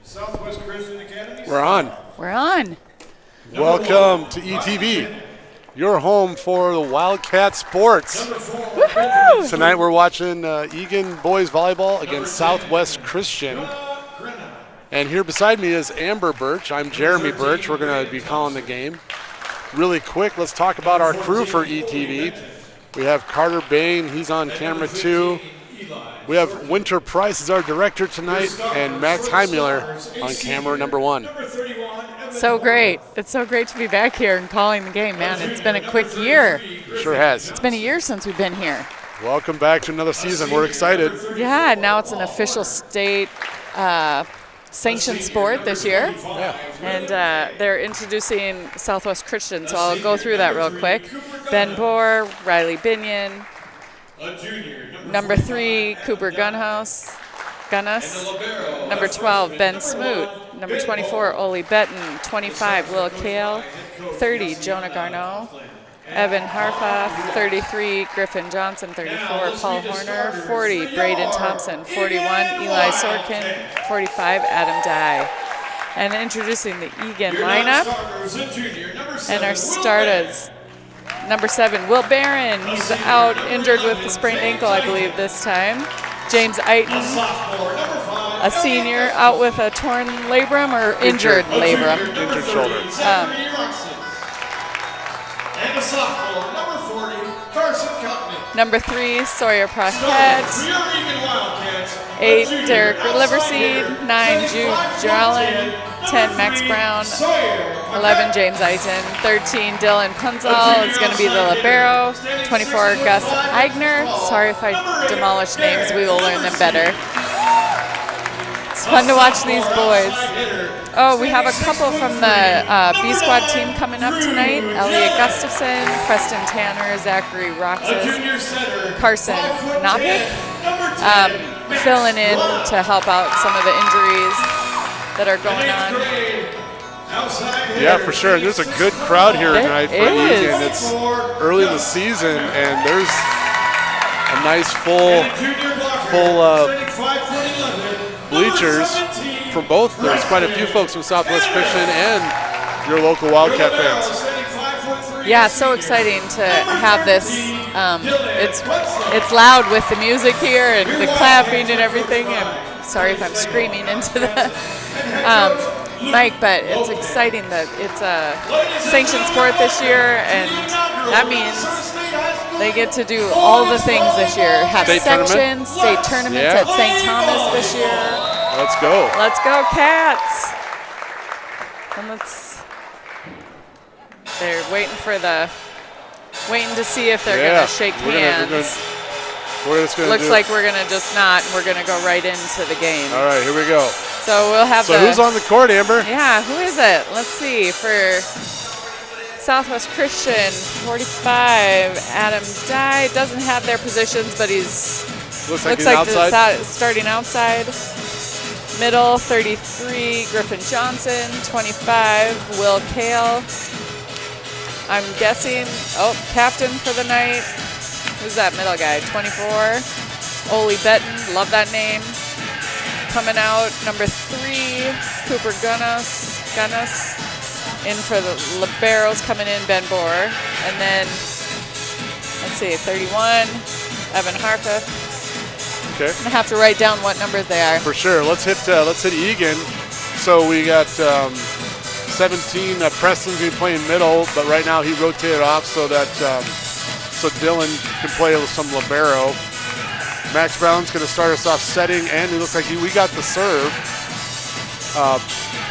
Southwest Christian Academy. We're on. We're on. Welcome to ETV, your home for the Wildcat sports. Woohoo! Tonight we're watching Eagan boys volleyball against Southwest Christian. And here beside me is Amber Birch. I'm Jeremy Birch. We're going to be calling the game. Really quick, let's talk about our crew for ETV. We have Carter Bain. He's on camera 2. We have Winter Price as our director tonight, and Max Heimler on camera number 1. So great. It's so great to be back here and calling the game, man. It's been a quick year. Sure has. It's been a year since we've been here. Welcome back to another season. We're excited. Yeah, now it's an official state sanctioned sport this year. Yeah. And they're introducing Southwest Christian, so I'll go through that real quick. Ben Bohr, Riley Binion, number 3, Cooper Gunnis, number 12, Ben Smoot, number 24, Oli Betton, 25, Will Kale, 30, Jonah Garneau, Evan Harfa, 33, Griffin Johnson, 34, Paul Horner, 40, Braden Thompson, 41, Eli Sorkin, 45, Adam Dye. And introducing the Eagan lineup, and our starters. Number 7, Will Barron. He's out injured with a sprained ankle, I believe, this time. James Eiton, a senior, out with a torn labrum or injured labrum. Injured shoulder. And a sophomore, number 40, Carson Company. Number 3, Sawyer Prockett. 8, Derek Liverseed. 9, Jude Jarlin. 10, Max Brown. 11, James Eiton. 13, Dylan Punzal is going to be the libero. 24, Gus Eigner. Sorry if I demolish names. We will learn them better. It's fun to watch these boys. Oh, we have a couple from the B Squad team coming up tonight. Elliot Gustafson, Preston Tanner, Zachary Roxas, Carson Knopick, filling in to help out some of the injuries that are going on. Yeah, for sure. There's a good crowd here tonight for Eagan. It's early in the season, and there's a nice full bleachers for both. There's quite a few folks from Southwest Christian and your local Wildcat fans. Yeah, so exciting to have this. It's loud with the music here and the clapping and everything. I'm sorry if I'm screaming into the mic, but it's exciting that it's a sanctioned sport this year, and that means they get to do all the things this year. Have State sections, state tournaments at St. Thomas this year. Let's go. Let's go, Cats! And they're waiting to see if they're gonna shake hands. Looks like we're gonna just not, and we're gonna go right into the game. All right, here we go. So we'll have who's on the court, Amber? Yeah, who is it? Let's see. For Southwest Christian, 45, Adam Dye doesn't have their positions, but looks like starting outside. Middle, 33, Griffin Johnson, 25, Will Kale. I'm guessing, captain for the night. Who's that middle guy? 24, Oli Benton, love that name. Coming out, number 3, Cooper Gunnis. In for the liberos, coming in, Ben Bohr. And then, let's see, 31, Evan Harpeth. Okay. I'm gonna have to write down what numbers they are. For sure. Let's hit Eagan. So we got 17. Preston's gonna be playing middle, but right now he rotated off so that so Dylan can play with some libero. Max Brown's gonna start us off setting, and it looks like we got the serve.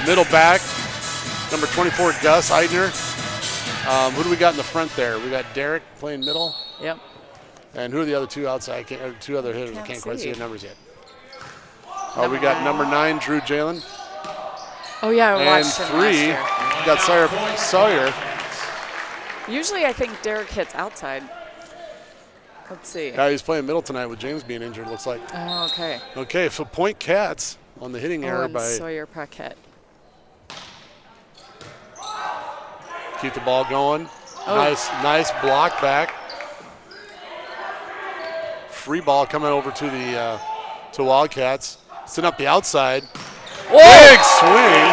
Middle back, number 24, Gus Eidner. Who do we got in the front there? We got Derek playing middle. Yep. And who are the other two outside? Two other hitters. I can't quite see the numbers yet. We got number 9, Drew Jalen. Oh yeah, I watched him. And 3, we got Sawyer. Usually I think Derek hits outside. Let's see. Yeah, he's playing middle tonight with James being injured, looks like. Oh, okay. Okay, so point Cats on the hitting error by Sawyer Paquette. Keep the ball going. Nice block back. Free ball coming over to the to Wildcats. Sitting up the outside. Whoa! Big swing.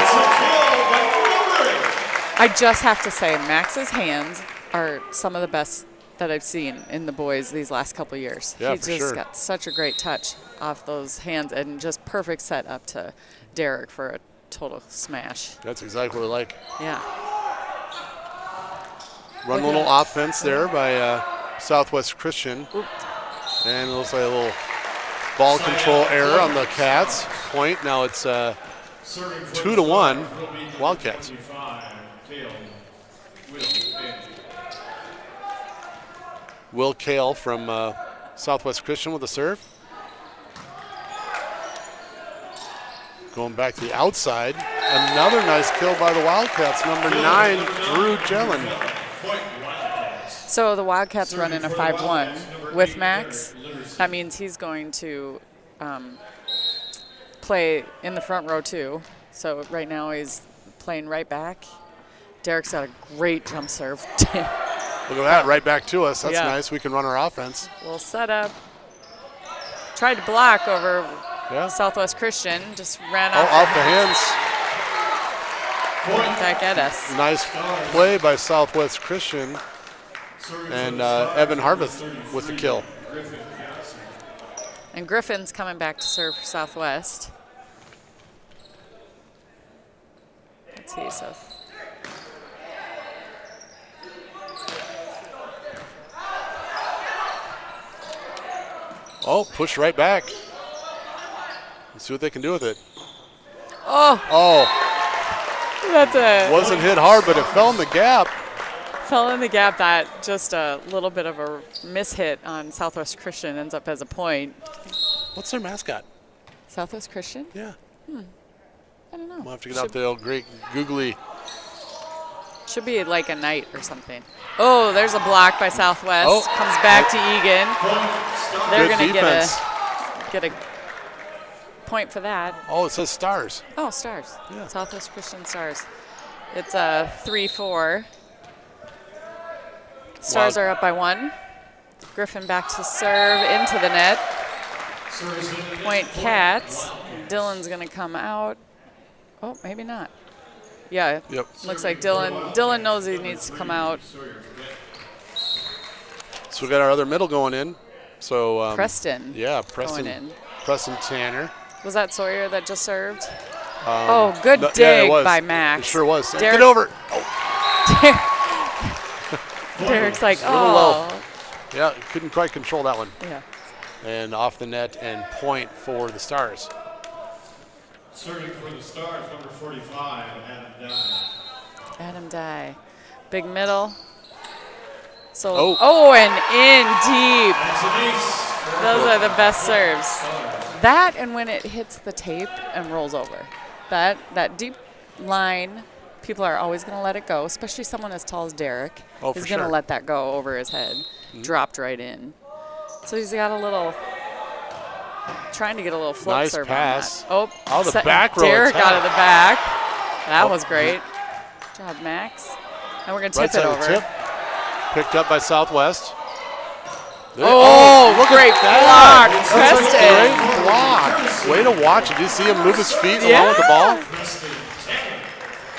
I just have to say, Max's hands are some of the best that I've seen in the boys these last couple of years. Yeah, he just got such a great touch off those hands and just perfect set up to Derek for a total smash. That's exactly what I like. Yeah. Run a little offense there by Southwest Christian. Oop. And it looks like a little ball control error on the Cats. Point. Now it's 2-1 Wildcats. Will Kale from Southwest Christian with a serve. Going back to the outside. Another nice kill by the Wildcats. Number 9, Drew Jelen. So the Wildcats running a 5-1 with Max. That means he's going to play in the front row too. So right now he's playing right back. Derek's got a great jump serve. Look at that, right back to us. That's nice. We can run our offense. We'll set up. Tried to block over Southwest Christian. Just ran off the hands. Back at us. Nice play by Southwest Christian. And Evan Harveth with the kill. And Griffin's coming back to serve for Southwest. Let's see, so. Oh, push right back. Let's see what they can do with it. Oh. That's a. Wasn't hit hard, but it fell in the gap. Fell in the gap. That just a little bit of a mishit on Southwest Christian ends up as a point. What's their mascot? Southwest Christian? Yeah. I don't know. We'll have to get out the old great googly. Should be like a knight or something. Oh, there's a block by Southwest. Comes back to Eagan. They're going to get a point for that. Oh, it says Stars. Oh, Stars. Yeah. Southwest Christian Stars. It's a 3-4. Stars are up by 1. Griffin back to serve into the net. Point Cats. Dylan's going to come out. Oh, maybe not. Yeah, Yep. looks like Dylan knows he needs to come out. So we got our other middle going in. So Preston. Yeah, Preston. Going in. Preston Tanner. Was that Sawyer that just served? Oh, good dig yeah, it was. by Max. It sure was. Derek, Get over. Derek's like, Little oh. low. Yeah, couldn't quite control that one. Yeah. And off the net and point for the Stars. Serving for the Stars, number 45, Adam Dye. Adam Dye. Big middle. So, and in deep. That's an ace. Those are the best serves. That and when it hits the tape and rolls over. That deep line, people are always going to let it go, especially someone as tall as Derek. Oh, He's for going to sure. let that go over his head. Dropped right in. So he's got a little, trying to get a little float Nice serve pass. on that. Oh, the back row Derek attack. out of the back. That was great. Good job, Max. And we're going to Right tip it side over. of the tip. Picked up by Southwest. There- Oh, great that. block, That's a Preston. great block. Way to watch. Did you see him move his feet Yeah. along with the ball?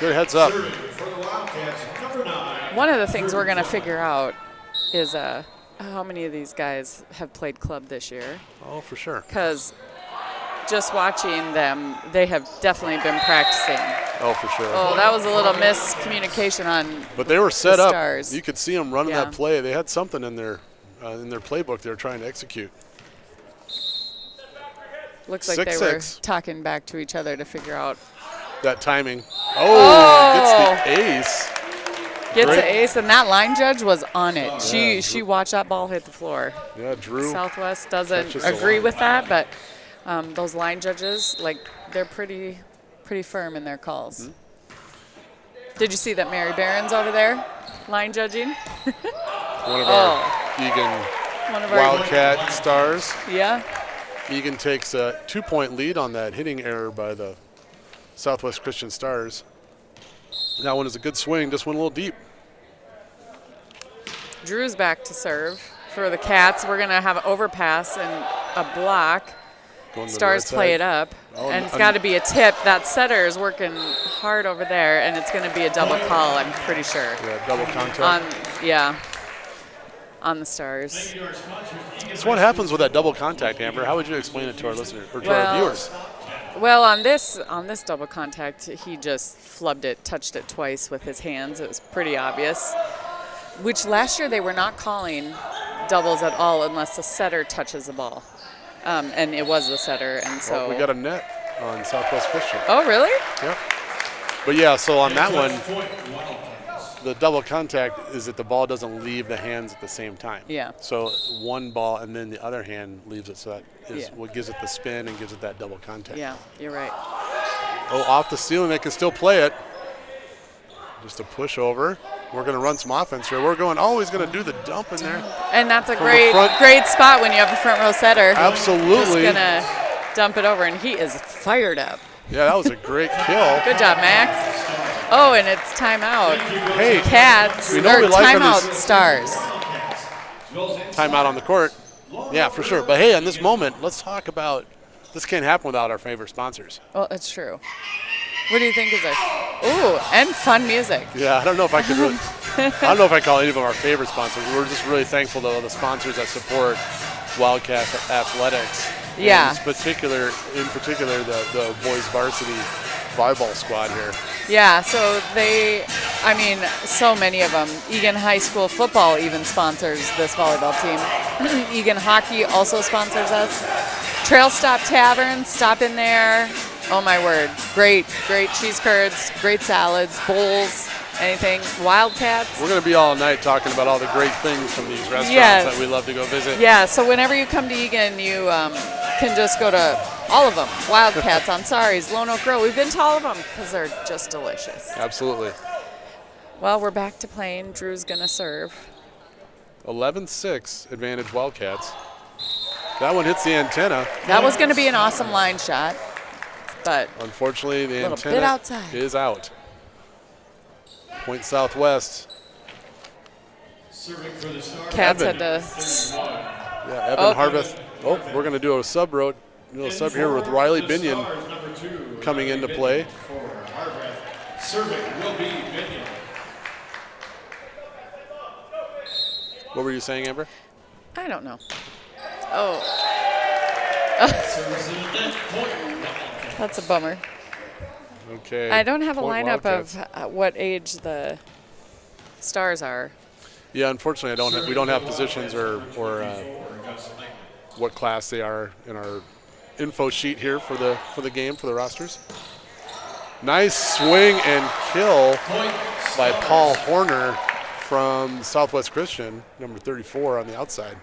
Good heads up. Serving for the Wildcats, number 9. One of the things we're going to figure out is how many of these guys have played club this year. Oh, for sure. Because just watching them, they have definitely been practicing. Oh, for sure. Oh, that was a little miscommunication on. But they were set up. Stars. You could see them running Yeah. that play. They had something in their playbook they were trying to execute. Looks like they were 6-6. talking back to each other to figure out. That timing. Oh! Gets the ace. Gets Great. the ace, and that line judge was on it. Yeah. She watched that ball hit the floor. Yeah, Drew. Southwest doesn't touches the agree line. with that, but those line judges, they're pretty firm in their calls. Mm-hmm. Did you see that Mary Barron's over there, line judging? One of our Eagan One of our Wildcat Stars. Yeah. Eagan takes a 2-point lead on that hitting error by the Southwest Christian Stars. That one is a good swing, just went a little deep. Drew's back to serve for the Cats. We're gonna have an overpass and a block. Going to the Stars right play side. it up, Oh, and it's and- got to be a tip. That setter is working hard over there, and it's going to be a double call. I'm pretty sure. Yeah, double contact. On the Stars. So what happens with that double contact, Amber? How would you explain it to our listeners or to our Well, viewers? Well, on this double contact, he just flubbed it, touched it twice with his hands. It was pretty obvious. Which last year they were not calling doubles at all unless the setter touches the ball, and it was the setter, and so. Well, we got a net on Southwest Christian. Oh, really? Yep. But yeah, so on that one, the double contact is that the ball doesn't leave the hands at the same time. Yeah. So one ball and then the other hand leaves it, so that is Yeah. what gives it the spin and gives it that double contact. Yeah, you're right. Oh, off the ceiling, they can still play it. Just a push over. We're going to run some offense here. We're going, he's going to do the dump in there. And that's a From the front. great spot when you have a front row setter. Absolutely. Just gonna dump it over, and he is fired up. Yeah, that was a great kill. Good job, Max. Oh, and it's timeout. Hey, Cats, we know we like on timeout these- Stars. Timeout on the court. Yeah, for sure. But hey, in this moment, let's talk about this can't happen without our favorite sponsors. Well, it's true. What do you think is it? Ooh, and fun music. Yeah, I don't know if I could really, I don't know if I call any of them our favorite sponsors. We're just really thankful to all the sponsors that support Wildcat Athletics. Yeah. And in particular, the boys varsity volleyball squad here. Yeah, so so many of them. Eagan High School football even sponsors this volleyball team. Eagan Hockey also sponsors us. Trail Stop Tavern, stop in there. Oh my word, great cheese curds, great salads, bowls, anything. Wildcats. We're going to be all night talking about all the great things from these restaurants Yes. that we love to go visit. Yeah, so whenever you come to Eagan, you can just go to all of them. Wildcats, Ansari's, Lone Oak Grill. We've been to all of them because they're just delicious. Absolutely. Well, we're back to playing. Drew's going to serve. 11-6 advantage Wildcats. That one hits the antenna. That was going to be an awesome line shot, but Unfortunately, the Little bit antenna outside. is out. Point Southwest. Cats Evan. had to. Yeah, Evan Harveth. Oh, we're going to do a sub road. Sub here with Riley Binion coming into play. Serving will be Binion. What were you saying, Amber? I don't know. Oh, that's a bummer. Okay. I don't have a point lineup Wildcats. of what age the stars are. Yeah, unfortunately, we don't have positions or what class they are in our info sheet here for the game for the rosters. Nice swing and kill by Paul Horner from Southwest Christian, number 34 on the outside.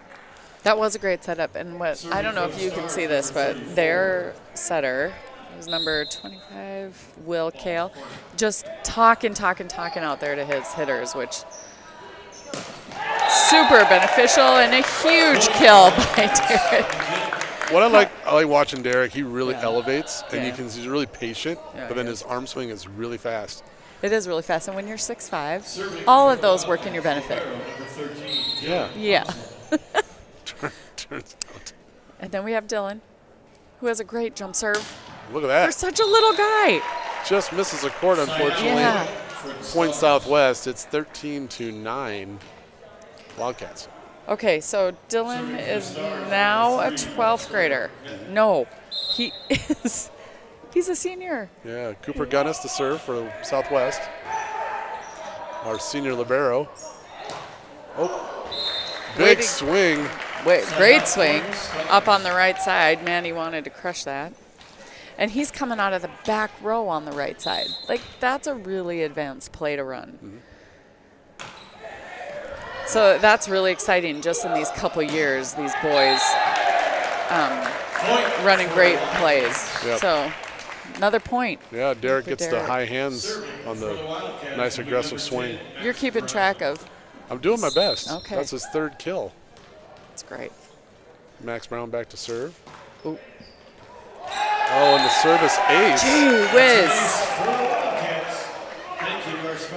That was a great setup, and what I don't know if you can see this, but their setter was number 25, Will Kale, just talking out there to his hitters, which super beneficial and a huge kill by Derek. What I like watching Derek. He really elevates, and he's really patient, Yeah, but then his arm swing is really fast. It is really fast, and when you're 6'5", all of those work in your benefit. Yeah. Yeah. Turns out. And then we have Dylan, who has a great jump serve. Look at For that. such a little guy. Just misses a court, unfortunately. Yeah. Point Southwest. It's 13-9. Wildcats. Okay, so Dylan is now a 12th grader. No, he is. He's a senior. Yeah, Cooper Gunnis to serve for Southwest. Our senior libero. Oh, big Waiting. swing. Wait, great swing up on the right side. Manny wanted to crush that. And he's coming out of the back row on the right side. Like, that's a really advanced play to run. So that's really exciting just in these couple years, these boys running great plays. Yep. So another point. Yeah, Derek for gets the Derek. high hands on the nice aggressive swing. You're keeping track of. I'm doing my best. Okay. That's his third kill. That's great. Max Brown back to serve. Ooh. Oh, and the service ace. Gee whiz.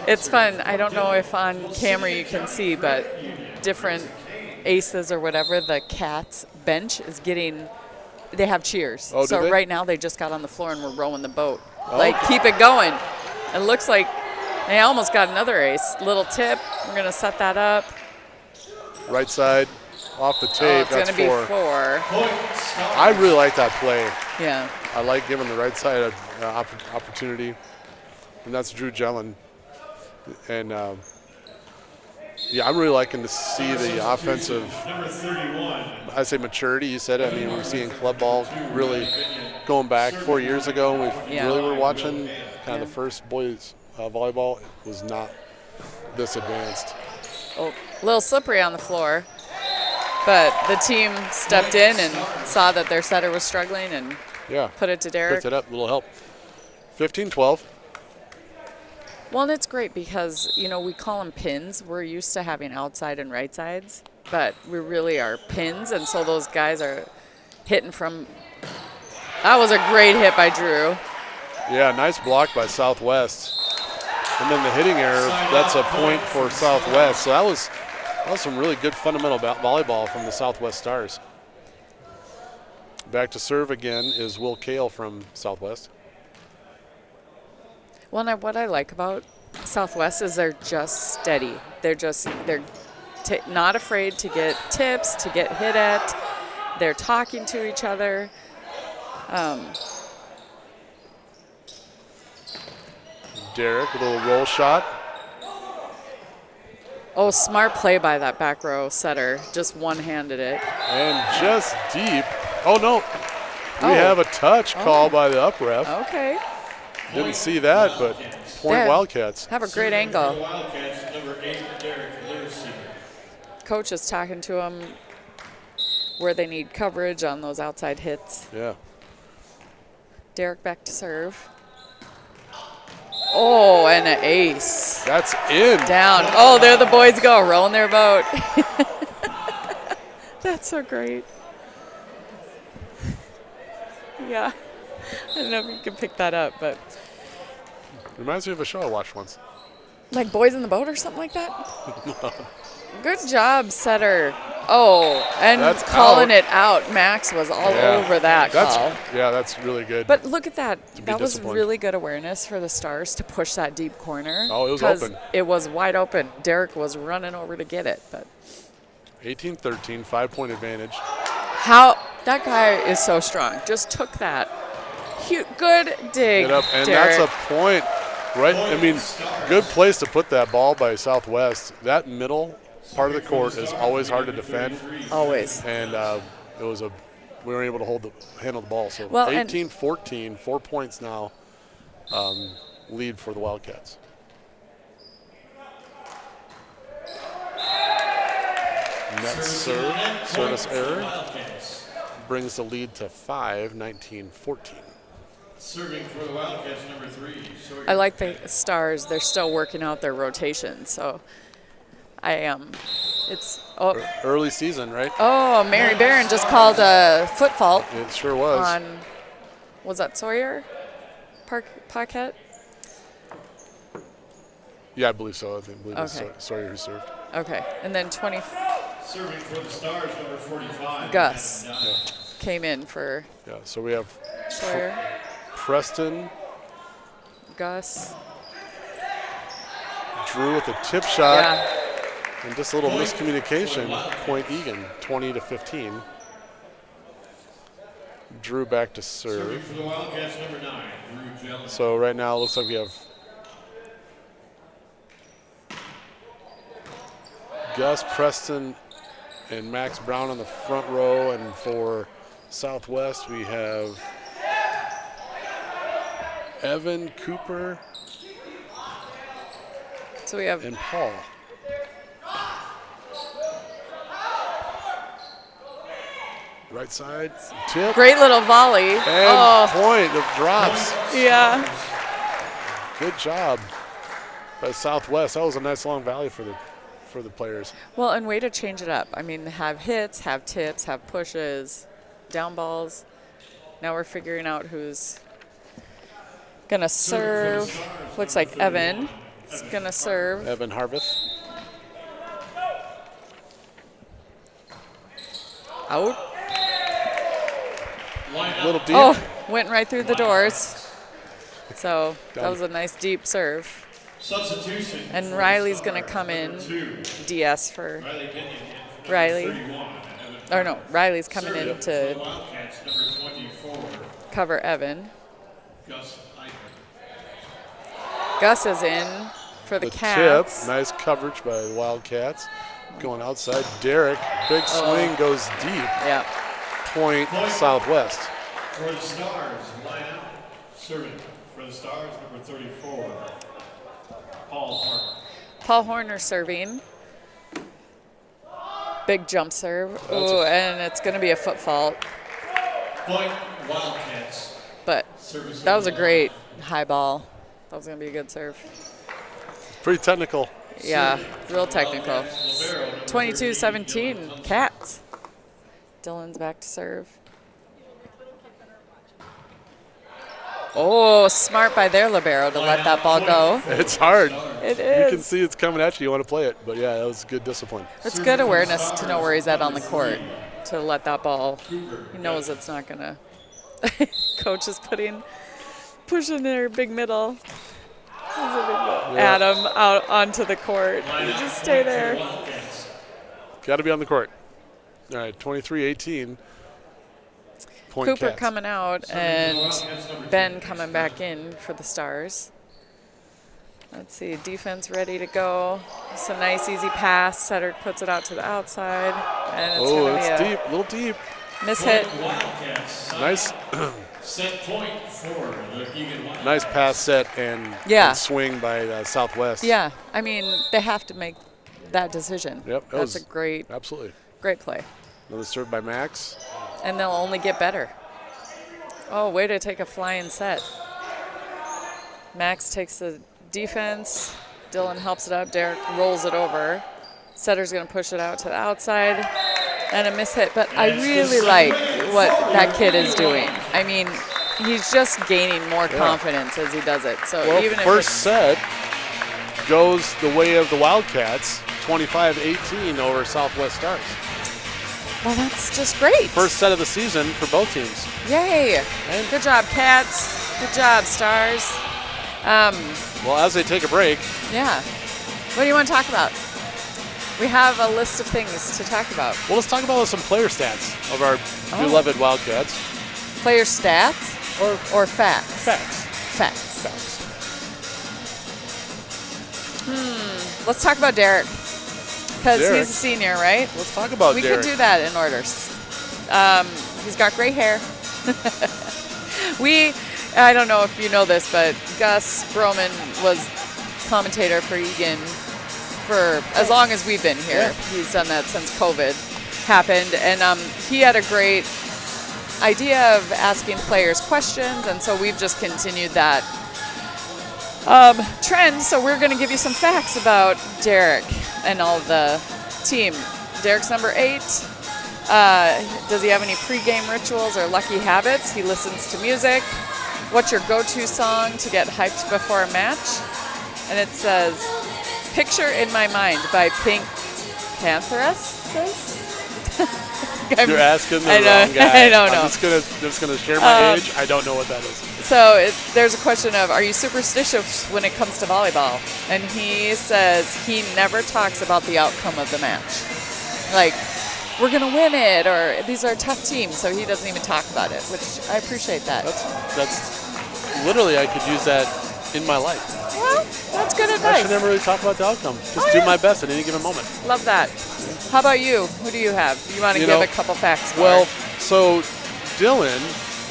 It's fun. I don't know if on camera you can see, but different aces or whatever, the Cats bench is getting, they have cheers. Oh, do so they? right now they just got on the floor and we're rowing the boat. Like, keep it going. It looks like they almost got another ace. Little tip. We're going to set that up. Right side, off the Oh, tape. it's going That's to be 4. 4. I really like that play. Yeah. I like giving the right side an opportunity. And that's Drew Jellin. And, yeah, I'm really liking to see the offensive, I say maturity. You said it. I mean, we're seeing club ball really going back 4 years ago. We really were watching kind of the first boys volleyball. It was not this advanced. Oh, a little slippery on the floor. But the team stepped in and saw that their setter was struggling and put it to Derek. Picked it up, a little help. 15-12. Well, and it's great because, you know, we call them pins. We're used to having outside and right sides, but we really are pins, and so those guys are hitting from – that was a great hit by Drew. Yeah, nice block by Southwest. And then the hitting error, that's a point for Southwest. So that was some really good fundamental volleyball from the Southwest Stars. Back to serve again is Will Kale from Southwest. Well, and what I like about Southwest is they're just steady. They're not afraid to get tips, to get hit at. They're talking to each other. Derek with a little roll shot. Oh, smart play by that back row setter. Just one-handed it. And just deep. Oh, no. We have a touch call by the up ref. Okay. Didn't see that, but point Yeah. Wildcats. Have a great angle. Wildcats, number 8, Derek Lewis. Coach is talking to them where they need coverage on those outside hits. Yeah. Derek back to serve. Oh, and an ace. That's in. Down. Oh, there the boys go, rolling their boat. That's so great. Yeah. I don't know if you can pick that up, but Reminds me of a show I watched once. like Boys in the Boat or something like that? Good job, setter. Oh, and That's calling out. it out. Max was all over that call. Yeah, that's really good. But look at that. be That was disciplined. really good awareness for the Stars to push that deep corner. Oh, it was 'cause open. It was wide open. Derek was running over to get it. But 18-13, 5-point advantage. how that guy is so strong. Just took that. Good dig, Get up, and Derek. that's a point. Right, I mean, good place to put that ball by Southwest. That middle part of the court is always hard to defend, Always. and we were able to handle the ball. So Well, and- 18-14, 4 points now, lead for the Wildcats. Net serve, service error, brings the lead to 5, 19-14. Serving for the Wildcats, number 3. Sawyer. I like the Stars. They're still working out their rotation. So I am. It's Early season, right? Mary Barron just called a foot fault It sure was. on. Was that Sawyer? Paquette? Yeah, I believe so. I believe it's Okay. Sawyer who served. Okay, and then Serving for the Stars, number 45. Gus. Adam came in for Yeah, so we have Sawyer, Preston, Gus. Drew with a tip shot, Yeah, and just a little miscommunication. Point Eagan, 20-15. Drew back to Serving serve. for the Wildcats, number 9. Drew Jelly. So right now it looks like we have Gus, Preston, and Max Brown on the front row, and for Southwest we have Evan, Cooper, so we have and Paul. Right side, tip, great little volley. and point of drops. Yeah. Good job by Southwest. That was a nice long volley for the players. Well, and way to change it up. I mean, have hits, have tips, have pushes, down balls. Now we're figuring out who's gonna serve. Looks like Evan is gonna serve. Evan Harveth. Out. Little deep. Oh, went right through the doors. So that was a nice deep serve. Substitution. And Riley's gonna come in, DS for Riley Binion in for Riley. 31. Or no, Riley's coming in For the to Wildcats, number 24. cover Evan. Gus Eagan. Gus is in for the The Cats. tip. Nice coverage by the Wildcats. Going outside. Derek. Big swing goes deep. Yeah. Point Southwest. For the Stars, line out. Serving for the Stars, number 34. Paul Hart. Paul Horner serving. Big jump serve. Ooh, and it's going to be a foot fault. Point Wildcats. But Service that was a great high ball. That was going to be a good serve. Pretty technical. Yeah, real technical. 22-17, Cats. Dylan's back to serve. Oh, smart by their libero to let that ball go. It's hard. It You can is. see it's coming at you. You want to play it. But yeah, that was good discipline. It's good awareness to know where he's at on the court, to let that ball. He knows it's not going to. Coach is pushing their big middle. There's a big middle. Adam out onto the court. You just stay there. Got to be on the court. All right, 23-18. Point Cooper Cats. coming out and Ben coming back in for the Stars. Let's see, defense ready to go. It's a nice easy pass. Setter puts it out to the outside. And it's Oh, going it's to be deep. A little deep. a miss hit. Wildcats. Nice. Set point for the Eagan Wildcats. Nice pass set and, Yeah. and swing by Southwest. Yeah, I mean, they have to make that decision. Yep, that That's was- a great Absolutely. play. Another serve by Max. And they'll only get better. Oh, way to take a flying set. Max takes the defense. Dylan helps it up. Derek rolls it over. Setter's going to push it out to the outside. And a miss hit. But I really like what that kid is doing. I mean, he's just gaining more confidence as he does it. So Well, even if first it's, set goes the way of the Wildcats, 25-18 over Southwest Stars. Well, that's just great. First set of the season for both teams. Yay. And Good job, Cats. Good job, Stars. well, as they take a break, Yeah. What do you want to talk about? We have a list of things to talk about. well, let's talk about some player stats of our Oh. beloved Wildcats. Player stats or facts? Facts. Facts. Facts. Let's talk about Derek. Because Derek. he's a senior, right? Let's talk about We Derek. could do that in orders. He's got gray hair. I don't know if you know this, but Gus Broman was commentator for Eagan for as long as we've been here. Yeah. He's done that since COVID happened. And he had a great idea of asking players questions, and so we've just continued that trend. So we're going to give you some facts about Derek and all the team. Derek's number 8. Does he have any pregame rituals or lucky habits? He listens to music. What's your go-to song to get hyped before a match? And it says, Picture in My Mind by Pink Panthers. You're asking the I know- wrong guy. I don't know. I'm just gonna share my age. I don't know what that is. So there's a question of, are you superstitious when it comes to volleyball? And he says he never talks about the outcome of the match. Like, we're going to win it, or these are tough teams, so he doesn't even talk about it, which I appreciate that. That's literally, I could use that in my life. Well, that's good I advice. should never really talk about the outcome. Just do yeah. my best at any given moment. Love that. How about you? Who do you have? You want to You give know, a couple facts for Well, it? so Dylan,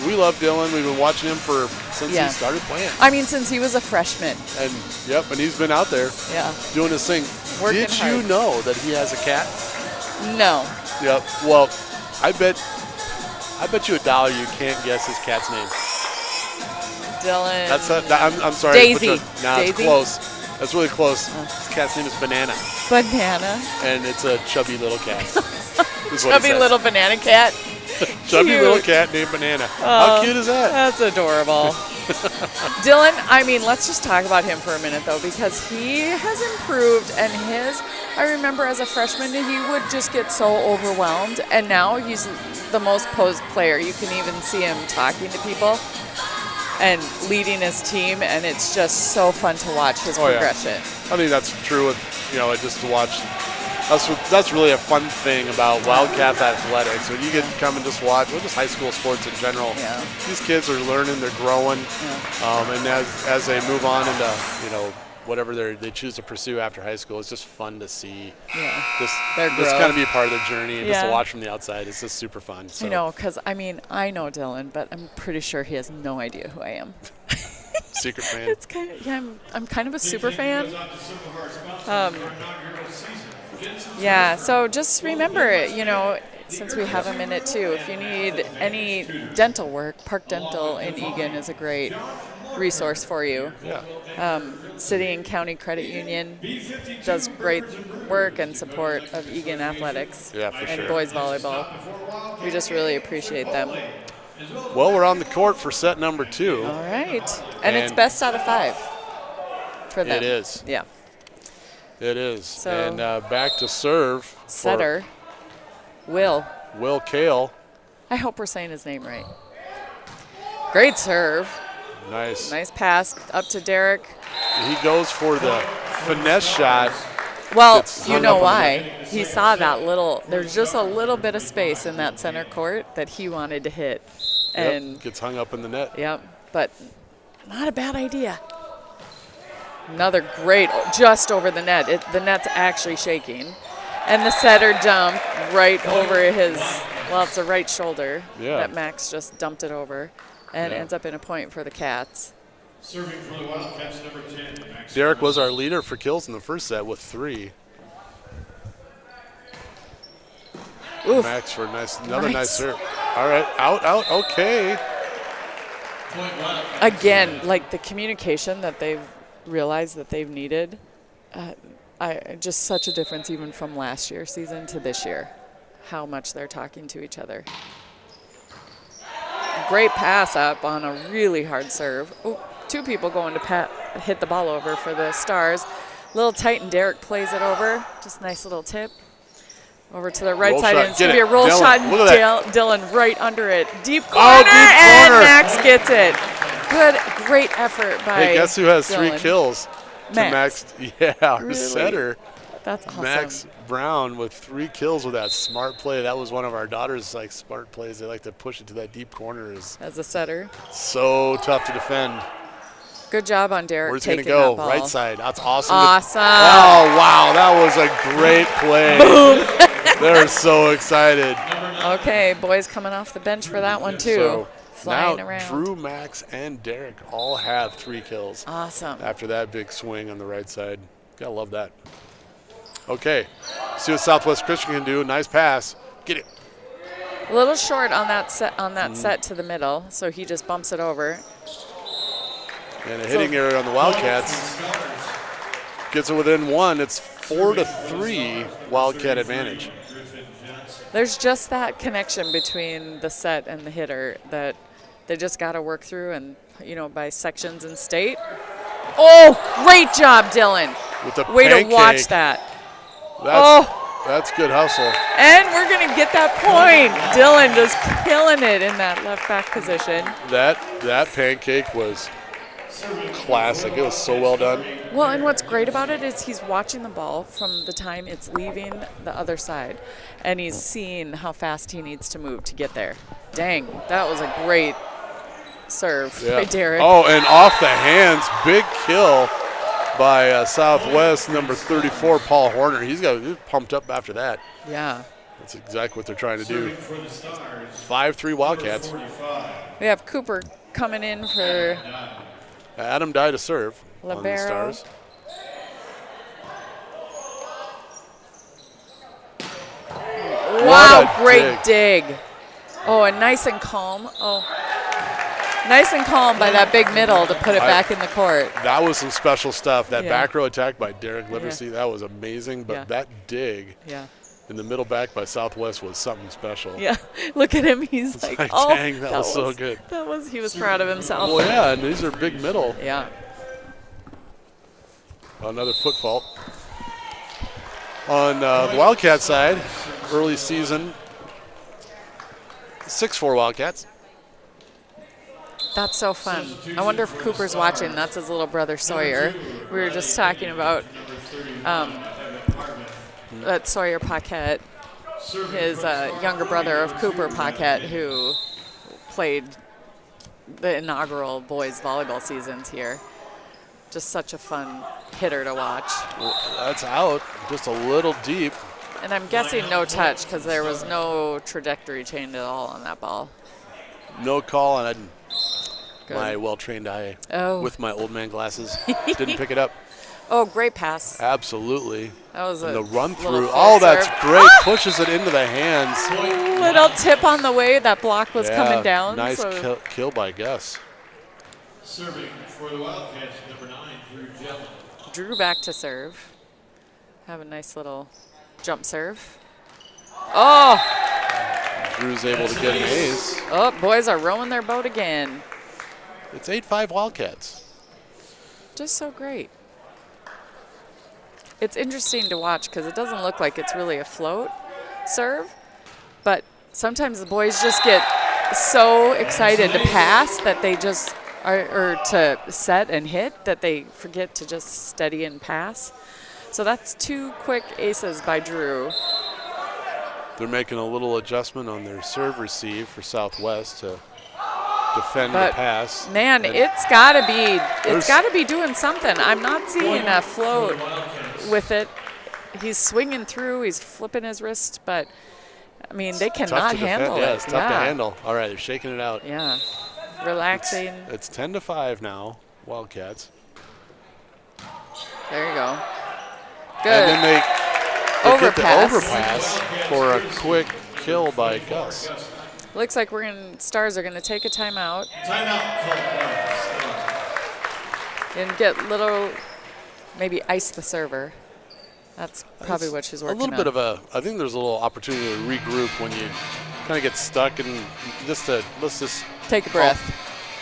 we love Dylan. We've been watching him since Yeah. he started playing. I mean, since he was a freshman. And he's been out there Yeah. doing his thing. Working Did you hard. know that he has a cat? No. Yep. Well, I bet you $1 you can't guess his cat's name. Dylan. I'm sorry. Daisy. Nah, Daisy? it's close. That's really close. His cat's name is Banana, Banana. and it's a chubby little cat. Is what it Chubby says. little banana cat. Chubby Cute. little cat named Banana. How cute is that? That's adorable. Dylan, I mean, let's just talk about him for a minute, though, because he has improved. And I remember as a freshman, he would just get so overwhelmed. And now he's the most posed player. You can even see him talking to people and leading his team. And it's just so fun to watch his progression. I mean, that's true with, just to watch. That's really a fun thing about Wildcats athletics. When you get to come and just watch, or just high school sports in general, Yeah. these kids are learning, they're growing, Yeah. and as they move on into whatever they choose to pursue after high school, it's just fun to see. Yeah. Just Their kind growth. of be a part of their journey, and just to Yeah. watch from the outside, it's just super fun. So. I know, because, I mean, I know Dylan, but I'm pretty sure he has no idea who I am. Secret fan. It's kind of, I'm kind of a super fan. Yeah, so just remember, since we have a minute too, if you need any dental work, Park Dental in Eagan is a great resource for you. Yeah. City and County Credit Union does great work and support of Eagan athletics Yeah, for and sure. boys volleyball. We just really appreciate them. Well, we're on the court for set number 2. All right. And it's And- best out of 5 for them. It is. Yeah. It is. So- And back to serve for Setter, Will. Kale. I hope we're saying his name right. Great serve. Nice. Nice pass up to Derek. He goes for the finesse shot. Well, Gets you hung know up on the why. He saw that there's just a little bit of space in that center court that he wanted to hit. And, Gets hung up in the net. yep, but not a bad idea. Another great, just over the net. The net's actually shaking. And the setter dump right over it's a right shoulder Yeah. that Max just dumped it over and Yeah. ends up in a point for the Cats. Serving for the Wildcats, number 10, Max. Derek was our leader for kills in the first set with 3. Oof. Max for another Nice. nice serve. All right, out, okay. Again, like the communication that they've realized that they've needed, just such a difference even from last year's season to this year, how much they're talking to each other. Great pass up on a really hard serve. Ooh, 2 people going to hit the ball over for the Stars. Little tight, and Derek plays it over. Just nice little tip. Over to the right Roll side, shot. and it's Get going to be a it. roll Dylan, shot, and look at that. Dylan right under it. Deep corner, deep and corner. Max gets it. Good, great effort by Hey, guess who has 3 Dylan. kills? To Max. Yeah, our Really? setter. That's awesome. Max Brown with 3 kills with that smart play. That was one of our daughter's like smart plays. They like to push it to that deep corner. Is As a setter. so tough to defend. Good job on Derek Where's he taking gonna go? that ball. Right side. That's awesome. Awesome. Oh wow, that was a great play. Boom. They're so excited. Okay, boys coming off the bench for that one too. So Flying now around. Drew, Max, and Derek all have 3 kills Awesome. after that big swing on the right side. Gotta love that. Okay, see what Southwest Christian can do. Nice pass. Get it. A little short on that set to the middle, so he just bumps it over. And a hitting area on the Wildcats. Gets it within 1. It's 4-3 Wildcat advantage. There's just that connection between the set and the hitter that they just got to work through, and by sections and state. Oh, great job, Dylan. With the Way pancake. to watch that. That's good hustle. And we're going to get that point. Dylan just killing it in that left back position. That pancake was classic. It was so well done. Well, and what's great about it is he's watching the ball from the time it's leaving the other side, and he's seeing how fast he needs to move to get there. Dang, that was a great serve by Derek. Oh, and off the hands, big kill by Southwest, number 34, Paul Horner. He's pumped up after that. Yeah. That's exactly what they're trying to do. 5-3 Wildcats. We have Cooper coming in for Adam Dye to serve on the Libero. Stars. Wow, great dig. Oh, and nice and calm. Oh, nice and calm by that big middle to put it back in the court. That was some special stuff. That Yeah. back row attack by Derek Liversey, that was amazing. But that dig in the middle back by Southwest was something special. Yeah, look at him. He's like, oh, dang, that was so good. He was proud of himself. Well, yeah, and these are big middle. Yeah. Another foot fault. On the Wildcat side, early season, 6-4 Wildcats. That's so fun. I wonder if Cooper's watching. That's his little brother Sawyer. We were just talking about that Sawyer Paquette, his younger brother of Cooper Paquette, who played the inaugural boys volleyball seasons here. Just such a fun hitter to watch. Well, that's out, just a little deep. And I'm guessing no touch because there was no trajectory change at all on that ball. No call, and Good. my well-trained eye with my old man glasses didn't pick it up. Oh, great pass. Absolutely. That was and a the run little through. full Oh, that's serve. great. Pushes it into the hands. Little tip on the way. That block was coming down. Nice so kill by Gus. Serving for the Wildcats, number 9, Drew Gellin. Drew back to serve. Have a nice little jump serve. Oh! Drew's able to get an ace. Oh, boys are rowing their boat again. It's 8-5 Wildcats. Just so great. It's interesting to watch because it doesn't look like it's really a float serve, but sometimes the boys just get so excited to pass that they just or to set and hit that they forget to just steady and pass. So that's 2 quick aces by Drew. They're making a little adjustment on their serve receive for Southwest to defend the pass. Man, and it's gotta be doing something. I'm not seeing a float with it. He's swinging through, he's flipping his wrist, but I mean they cannot handle it. Yeah, it's tough to handle. All right, they're shaking it out. Yeah. Relaxing. It's 10-5 now, Wildcats. There you go. Good. And then they get the Overpass. overpass for a quick kill by Gus. Looks like Stars are gonna take a timeout. And get maybe ice the server. That's probably what she's working on. A little bit of I think there's a little opportunity to regroup when you kind of get stuck, and let's just take a breath.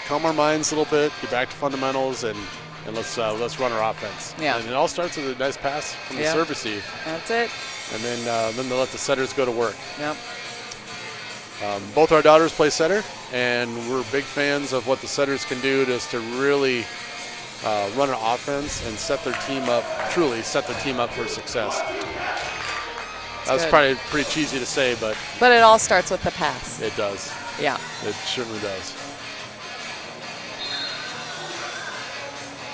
Calm our minds a little bit, get back to fundamentals, and and let's run our offense. Yeah. And it all starts with a nice pass from the serve receive. That's it. And then they'll let the setters go to work. Yep. Both our daughters play setter, and we're big fans of what the setters can do just to really run an offense and set their team up, truly set their team up for success. That's probably pretty cheesy to say, but it all starts with the pass. it does. Yeah. It certainly does.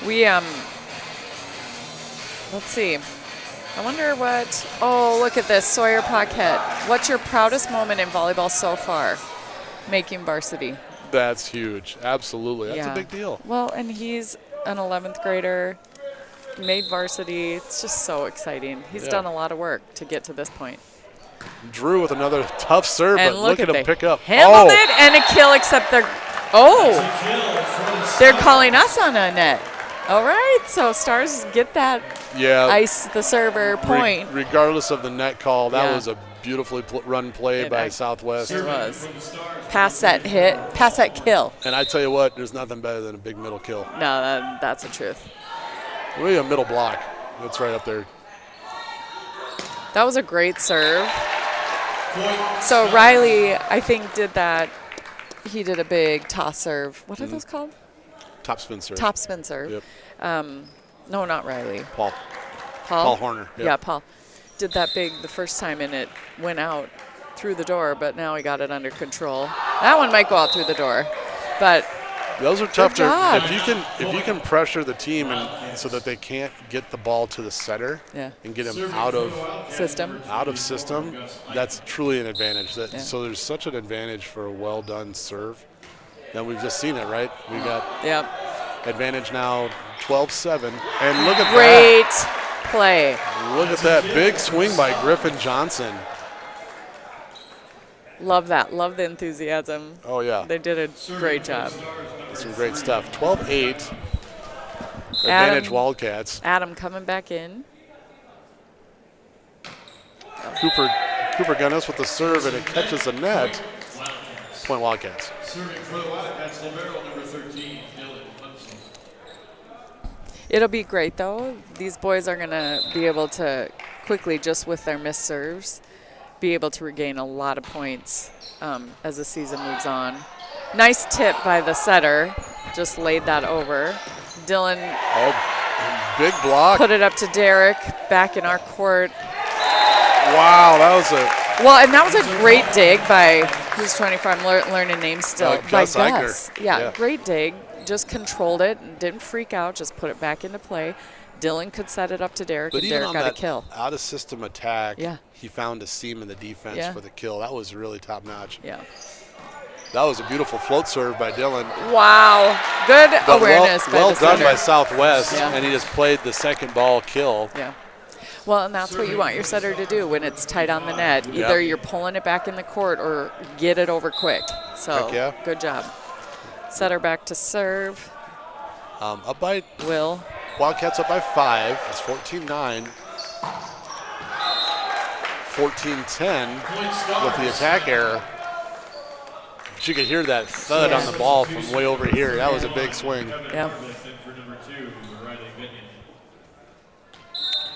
We let's see. I wonder what. Oh, look at this, Sawyer Paquette. What's your proudest moment in volleyball so far? Making varsity. That's huge. Absolutely. That's Yeah. a big deal. Well, and he's an 11th grader, made varsity. It's just so exciting. He's done a lot of work to get to this point. Drew with another tough serve, And but look at him pick up. Handled it and a kill, except they're calling us on a net. All right, so Stars get that ice the server point. Regardless of the net call, that was a beautifully run play by Southwest. It was. Pass that hit, pass that kill. And I tell you what, there's nothing better than a big middle kill. No, that's the truth. Really a middle block. That's right up there. That was a great serve. So Riley, I think, did that. He did a big toss serve. What are those called? Top spin serve. Top spin serve. Yep. No, not Riley. Paul Horner. Yep. Yeah, Paul. Did that big the first time, and it went out through the door, but now he got it under control. That one might go out through the door, but those are tough. Good job. If you can pressure the team and so that they can't get the ball to the setter and get him out of system, that's truly an advantage. So there's such an advantage for a well done serve. And we've just seen it, right? We got advantage now, 12-7, and look at great play. Look at that big swing by Griffin Johnson. Love that. Love the enthusiasm. Oh, yeah. They did a great job. Some great stuff. 12-8. Advantage Wildcats. Adam coming back in. Cooper Gunnis with the serve, and it catches the net. Point Wildcats. Serving for the Wildcats, libero number 13, Dylan Hudson. It'll be great, though. These boys are going to be able to quickly, just with their missed serves, be able to regain a lot of points as the season moves on. Nice tip by the setter. Just laid that over. Dylan big block. Put it up to Derek, back in our court. Wow, that was and that was a great dig by, who's 24, I'm learning names still, by Gus. Yeah, great dig. Just controlled it, and didn't freak out, just put it back into play. Dylan could set it up to Derek, and Derek got a kill. Out of system attack, he found a seam in the defense for the kill. That was really top notch. Yeah. That was a beautiful float serve by Dylan. Wow. Good awareness well by the done setter. by Southwest, and he just played the second ball kill. Yeah. Well, and that's what you want your setter to do when it's tight on the net. Either you're pulling it back in the court or get it over quick. So, good job. Setter back to serve. Up by Will. Wildcats up by 5. It's 14-9. 14-10 with the attack error. You could hear that thud on the ball from way over here. That was a big swing. Yeah.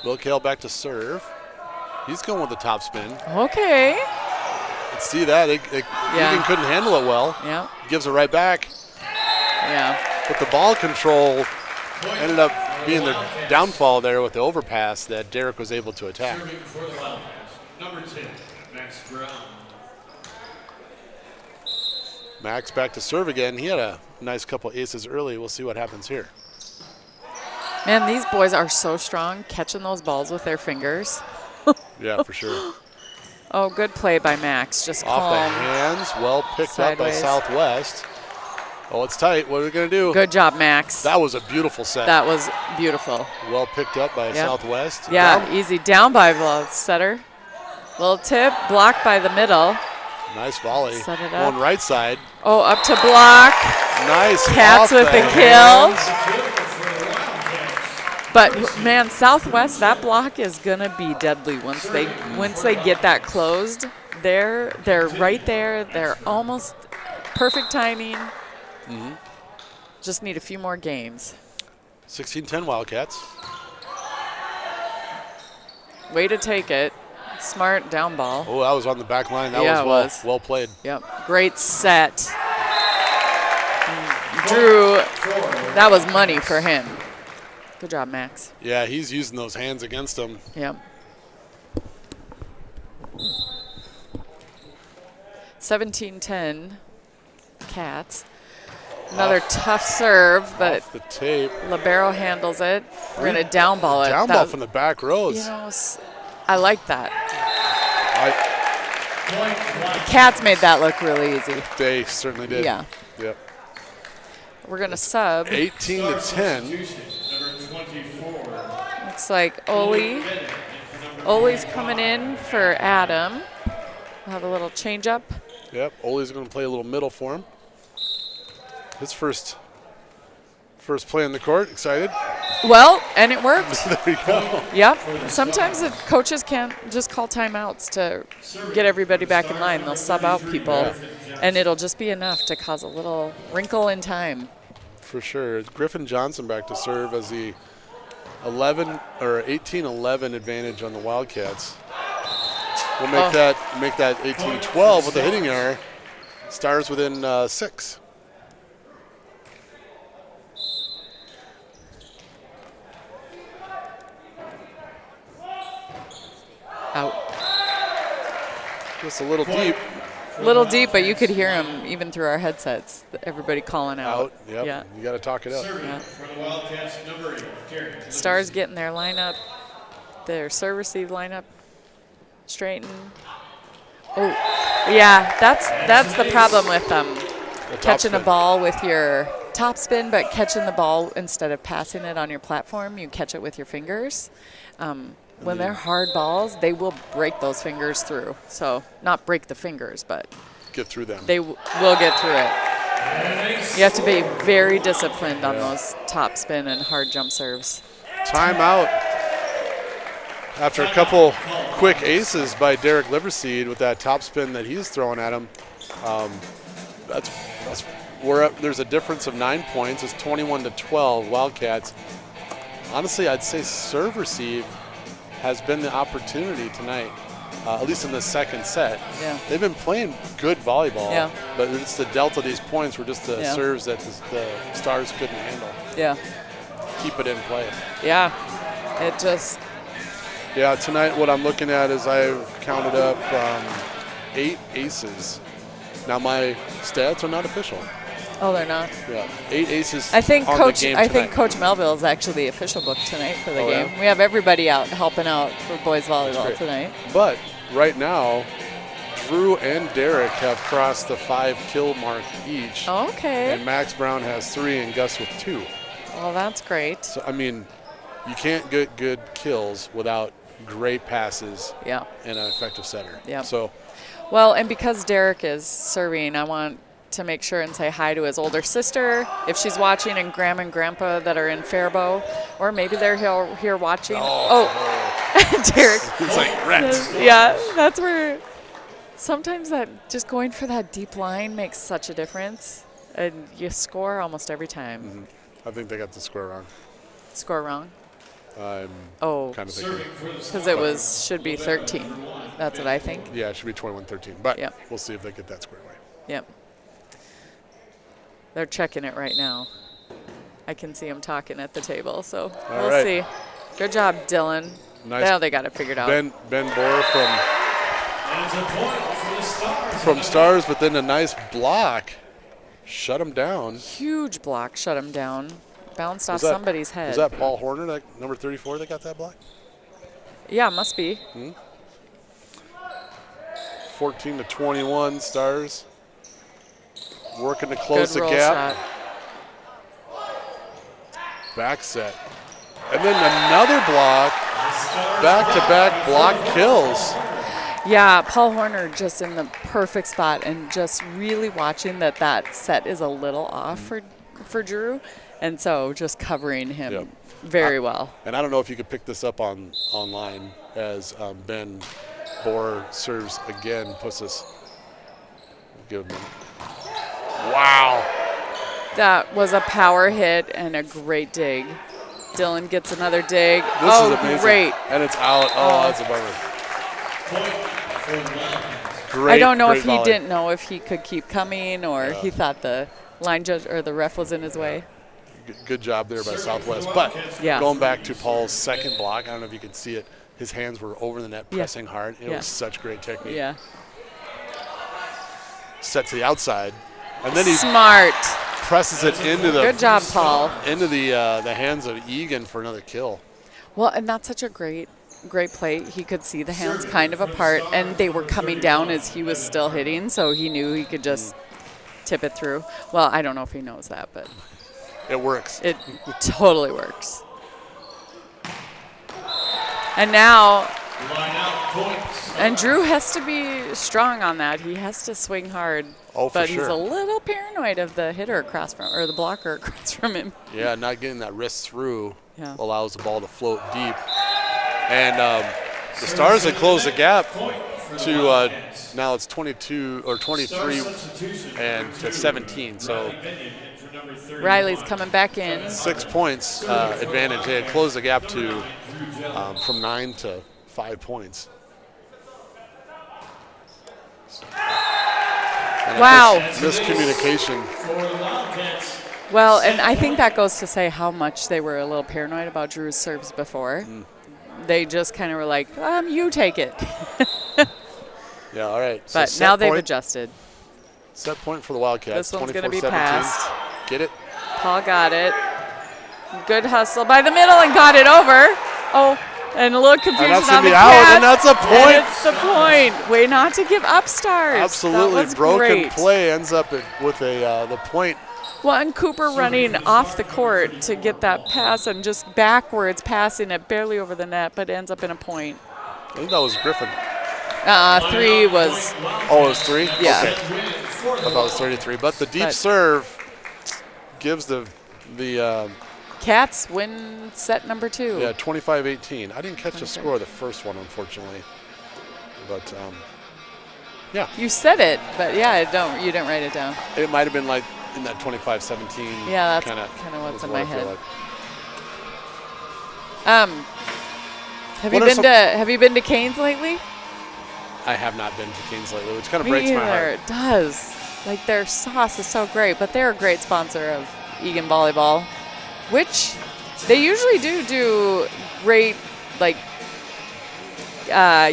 Will Kale back to serve. He's going with the top spin. Okay. Let's see that. Eagan couldn't handle it well. Yeah. Gives it right back. Yeah. But the ball control ended up being the downfall there with the overpass that Derek was able to attack. Number 10, Max Brown. Max back to serve again. He had a nice couple aces early. We'll see what happens here. Man, these boys are so strong, catching those balls with their fingers. Yeah, for sure. Oh, good play by Max. Just off calm. the hands. Well picked up by Southwest. Oh, it's tight. What are we going to do? Good job, Max. That was a beautiful set. That was beautiful. Well picked up by Southwest. Yeah, easy. Down by the setter. Little tip. Blocked by the middle. Nice volley. Set it up. Going right side. Oh, up to block. Nice. Cats with the kill. But man, Southwest, that block is gonna be deadly once they get that closed. They're right there. They're almost perfect timing. Just need a few more games. 16-10 Wildcats. Way to take it. Smart down ball. Oh, that was on the back line. That Yeah, was well played. Yep. Great set. Drew, that was money for him. Good job, Max. Yeah, he's using those hands against him. Yep. 17-10 Cats. Another tough serve, but Off the tape. libero handles it. We're going to down ball it. Down ball from the back rows. You know, I like that. The Cats made that look really easy. They certainly did. Yeah. Yep. We're going to sub. 18-10. Looks like Oli. Oli's coming in for Adam. We'll have a little change up. Yep. Ole's going to play a little middle for him. His first play on the court. Excited? Well, and it worked. There you go. Yep. Sometimes the coaches can't just call timeouts to get everybody back in line. They'll sub out people, and it'll just be enough to cause a little wrinkle in time. For sure. Griffin Johnson back to serve as the 18-11 advantage on the Wildcats. We'll make that 18-12 with the hitting error. Stars within 6. Out. Just a little deep. Little deep, but you could hear him even through our headsets. Everybody calling out. Yep. Yeah. You got to talk it up. Yeah. Stars getting their lineup, their serve receive lineup straightened. Oh, yeah. That's the problem with catching a ball with your top spin, but catching the ball instead of passing it on your platform, you catch it with your fingers. When they're hard balls, they will break those fingers through. So not break the fingers, but get through them. They will get through it. You have to be very disciplined on those top spin and hard jump serves. Timeout. After a couple quick aces by Derek Liverseed with that top spin that he's throwing at him, we're up. There's a difference of 9 points. It's 21-12 Wildcats. Honestly, I'd say serve receive has been the opportunity tonight, at least in the second set. Yeah. They've been playing good volleyball, but it's the delta of these points were just the serves that the Stars couldn't handle. Yeah. Keep it in play. Yeah. It just. Yeah, tonight what I'm looking at is I've counted up 8 aces. Now my stats are not official. Oh, they're not? Yeah, 8 aces. I think on Coach. the game I tonight. think Coach Melville is actually the official book tonight for the game. Yeah? We have everybody out helping out for boys volleyball tonight. But right now, Drew and Derek have crossed the 5 kill mark each. Okay. And Max Brown has 3 and Gus with 2. Well, that's great. So I mean, you can't get good kills without great passes. Yeah. And an effective setter. Yeah. So. Well, and because Derek is serving, I want to make sure and say hi to his older sister if she's watching, and Grandma and Grandpa that are in Faribault, or maybe they're here watching. Derek. It's like rats. Yeah, that's where sometimes that just going for that deep line makes such a difference, and you score almost every time. Mm-hmm. I think they got the score wrong. Score wrong? I'm kind of thinking. Because it should be 13. That's what I think. Yeah, it should be 21-13, but we'll see if they get that squared away. Yep. They're checking it right now. I can see them talking at the table, so we'll see. Good job, Dylan. Nice. Now they got it figured out. Ben Bohr from Stars, but then a nice block. Shut him down. Huge block, shut him down. Bounced off somebody's head. Was that Paul Horner, that number 34, that got that block? Yeah, must be. 14-21 Stars. Working to close the gap. Back set. And then another block. Back-to-back block kills. Yeah, Paul Horner just in the perfect spot and just really watching that set is a little off for Drew. And so just covering him very well. And I don't know if you could pick this up online as Ben Bohr serves again, puts us. Give him. Wow. That was a power hit and a great dig. Dylan gets another dig. This is amazing. Great. And it's out. Oh, that's a bummer. Great, I don't know great if he volley. didn't know if he could keep coming or he thought the line judge or the ref was in his way. Good job there by Southwest. But Yeah. going back to Paul's second block, I don't know if you can see it. His hands were over the net, pressing hard. It was such great technique. Yeah. Set to the outside, and then he Smart. presses it into the Good job, Paul. into the hands of Eagan for another kill. Well, and that's such a great play. He could see the hands kind of apart, and they were coming down as he was still hitting, so he knew he could just tip it through. Well, I don't know if he knows that, but It works. it totally works. And now, and Drew has to be strong on that. He has to swing hard. Oh, for but sure. he's a little paranoid of the hitter across from, or the blocker across from him. Yeah, not getting that wrist through allows the ball to float deep. And the Stars have closed the gap to now it's 22 or 23 and to 17. So Riley's coming back in. 6 points advantage. They had closed the gap to from 9 to 5 points. And Wow. Miscommunication. Well, and I think that goes to say how much they were a little paranoid about Drew's serves before. They just kind of were like, you take it. Yeah, all right. So But set now they've point. adjusted. Set point for the Wildcats. This one's going to be 24-17. passed. Get it? Paul got it. Good hustle by the middle and got it over. Oh, and a little confusion that's on in the the out, Cats. and that's a point. And it's the point. Way not to give up, Stars. Absolutely. That was Broken great. play ends up with the point. Well, and Cooper running off the court to get that pass and just backwards passing it barely over the net, but ends up in a point. I think that was Griffin. 3 was. Oh, it was 3? Yeah. Okay. I thought it was 33. But the deep But- serve gives the Cats win set number 2. 25-18. I didn't catch the score of the first one, unfortunately. But, yeah. You said it, but you didn't write it down. It might have been like in that 25-17. Yeah, that's kinda what's is in what my I feel head. like. Have you been to Canes lately? I have not been to Canes lately, which kind of Me breaks my either. heart. It does. Like, their sauce is so great, but they're a great sponsor of Eagan Volleyball, which they usually do great, like,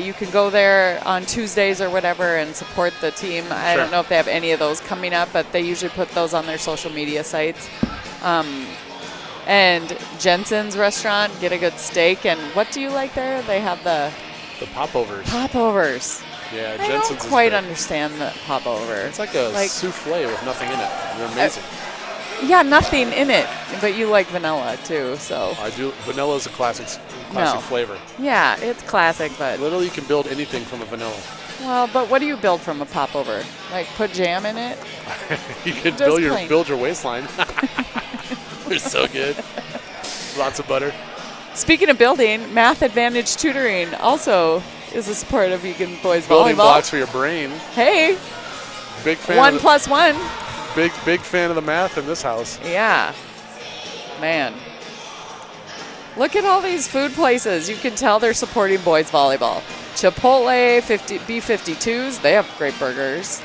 you can go there on Tuesdays or whatever and support the team. I don't know if they have any of those coming up, but they usually put those on their social media sites. And Jensen's restaurant, get a good steak. And what do you like there? They have the popovers. Popovers. Yeah, I Jensen's don't quite is great. understand the popover. It's like a souffle with nothing in it. They're amazing. Yeah, nothing in it, but you like vanilla too, so. I do. Vanilla is a classic flavor. Yeah, it's classic, but. Literally, you can build anything from a vanilla. Well, but what do you build from a popover? Like put jam in it? You can Just build your waistline. They're so good. Lots of butter. Speaking of building, Math Advantage Tutoring also is a support of Eagan Boys Building Volleyball. blocks for your brain. Hey, Big fan. 1 + 1. Big fan of the math in this house. Yeah, man. Look at all these food places. You can tell they're supporting boys volleyball. Chipotle, B52s, they have great burgers.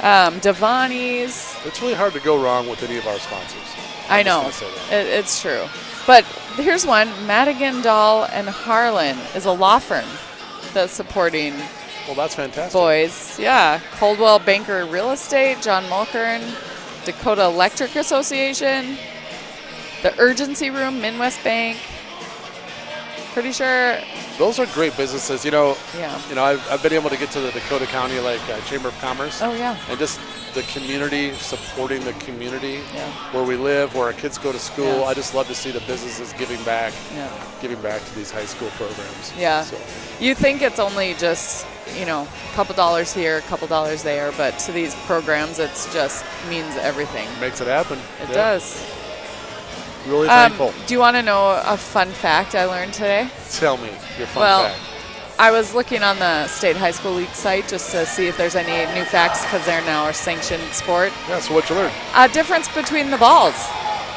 Devani's. It's really hard to go wrong with any of our sponsors. I know, it's true. But here's one, Madigan, Dahl, and Harlan is a law firm that's supporting Well, that's fantastic. boys. Yeah, Coldwell Banker Real Estate, John Mulkern, Dakota Electric Association, the Urgency Room, Midwest Bank. Pretty sure. Those are great businesses. Yeah. I've been able to get to the Dakota County Chamber of Commerce. Oh yeah. And just the community, supporting the community Yeah. where we live, where our kids go to school. Yeah. I just love to see the businesses giving back Yeah. to these high school programs. Yeah. So, You think it's only just, a couple dollars here, a couple dollars there, but to these programs, it's just means everything. makes it happen. It Yeah. does. Really thankful. Do you want to know a fun fact I learned today? Tell me your fun fact. I was looking on the State High School League site just to see if there's any new facts because they're now a sanctioned sport. Yeah, so what you learned? A difference between the balls,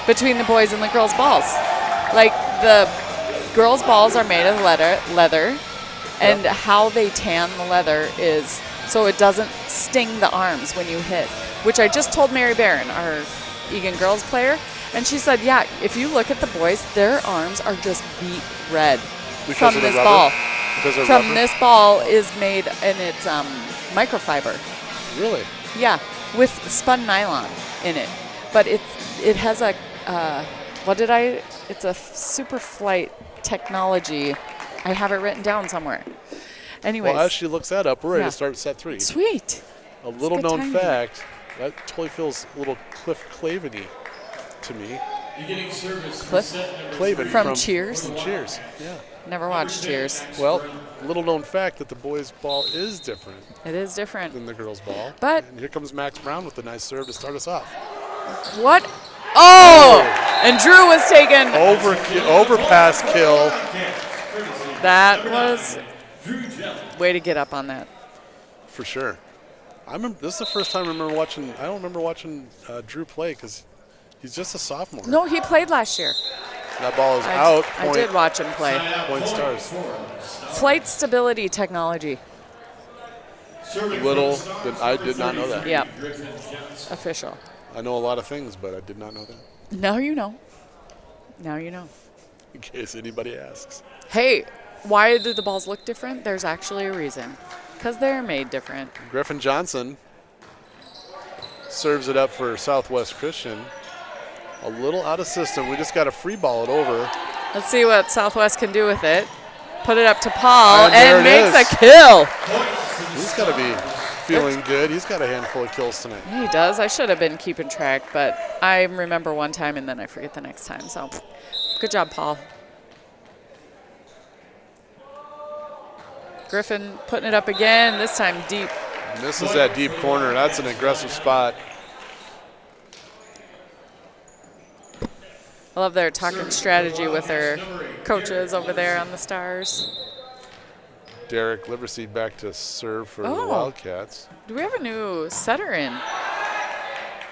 between the boys and the girls' balls. Like the girls' balls are made of leather, and how they tan the leather is so it doesn't sting the arms when you hit, which I just told Mary Barron, our Eagan girls player, and she said, yeah, if you look at the boys, their arms are just beet red Because from of the this rubber? ball. Because of From rubber? this ball is made, and it's microfiber. Really? Yeah, with spun nylon in it. But it has a, it's a super flight technology. I have it written down somewhere. Anyways. Well, as she looks that up, we're ready Yeah. to start set 3. Sweet. A little good known timing. fact, that totally feels a little Cliff Claveny to me. Beginning service for Cliff? set number Clavin From Cheers? From Cheers, yeah. Never watched Cheers. Well, little known fact that the boys' ball is different It is different. than the girls' ball. But- and here comes Max Brown with a nice serve to start us off. What? Oh! And Drew was taken. Overpass kill. That was way to get up on that. For sure. I remember this is the first time I remember watching. I don't remember watching Drew play because he's just a sophomore. No, he played last year. That ball is out. I did watch him play. Point stars. Flight stability technology. Little. I did not know that. Yep. Official. I know a lot of things, but I did not know that. Now you know. Now you know. In case anybody asks. Hey, why do the balls look different? There's actually a reason. Because they're made different. Griffin Johnson serves it up for Southwest Christian. A little out of system. We just got to free ball it over. Let's see what Southwest can do with it. Put it up to Paul And there and it makes is. a kill. He's got to be feeling good. He's got a handful of kills tonight. He does. I should have been keeping track, but I remember one time and then I forget the next time. So good job, Paul. Griffin putting it up again, this time deep. Misses that deep corner. That's an aggressive spot. I love their talking strategy with their coaches over there on the Stars. Derek Liverseed back to serve for the Oh. Wildcats. Do we have a new setter in?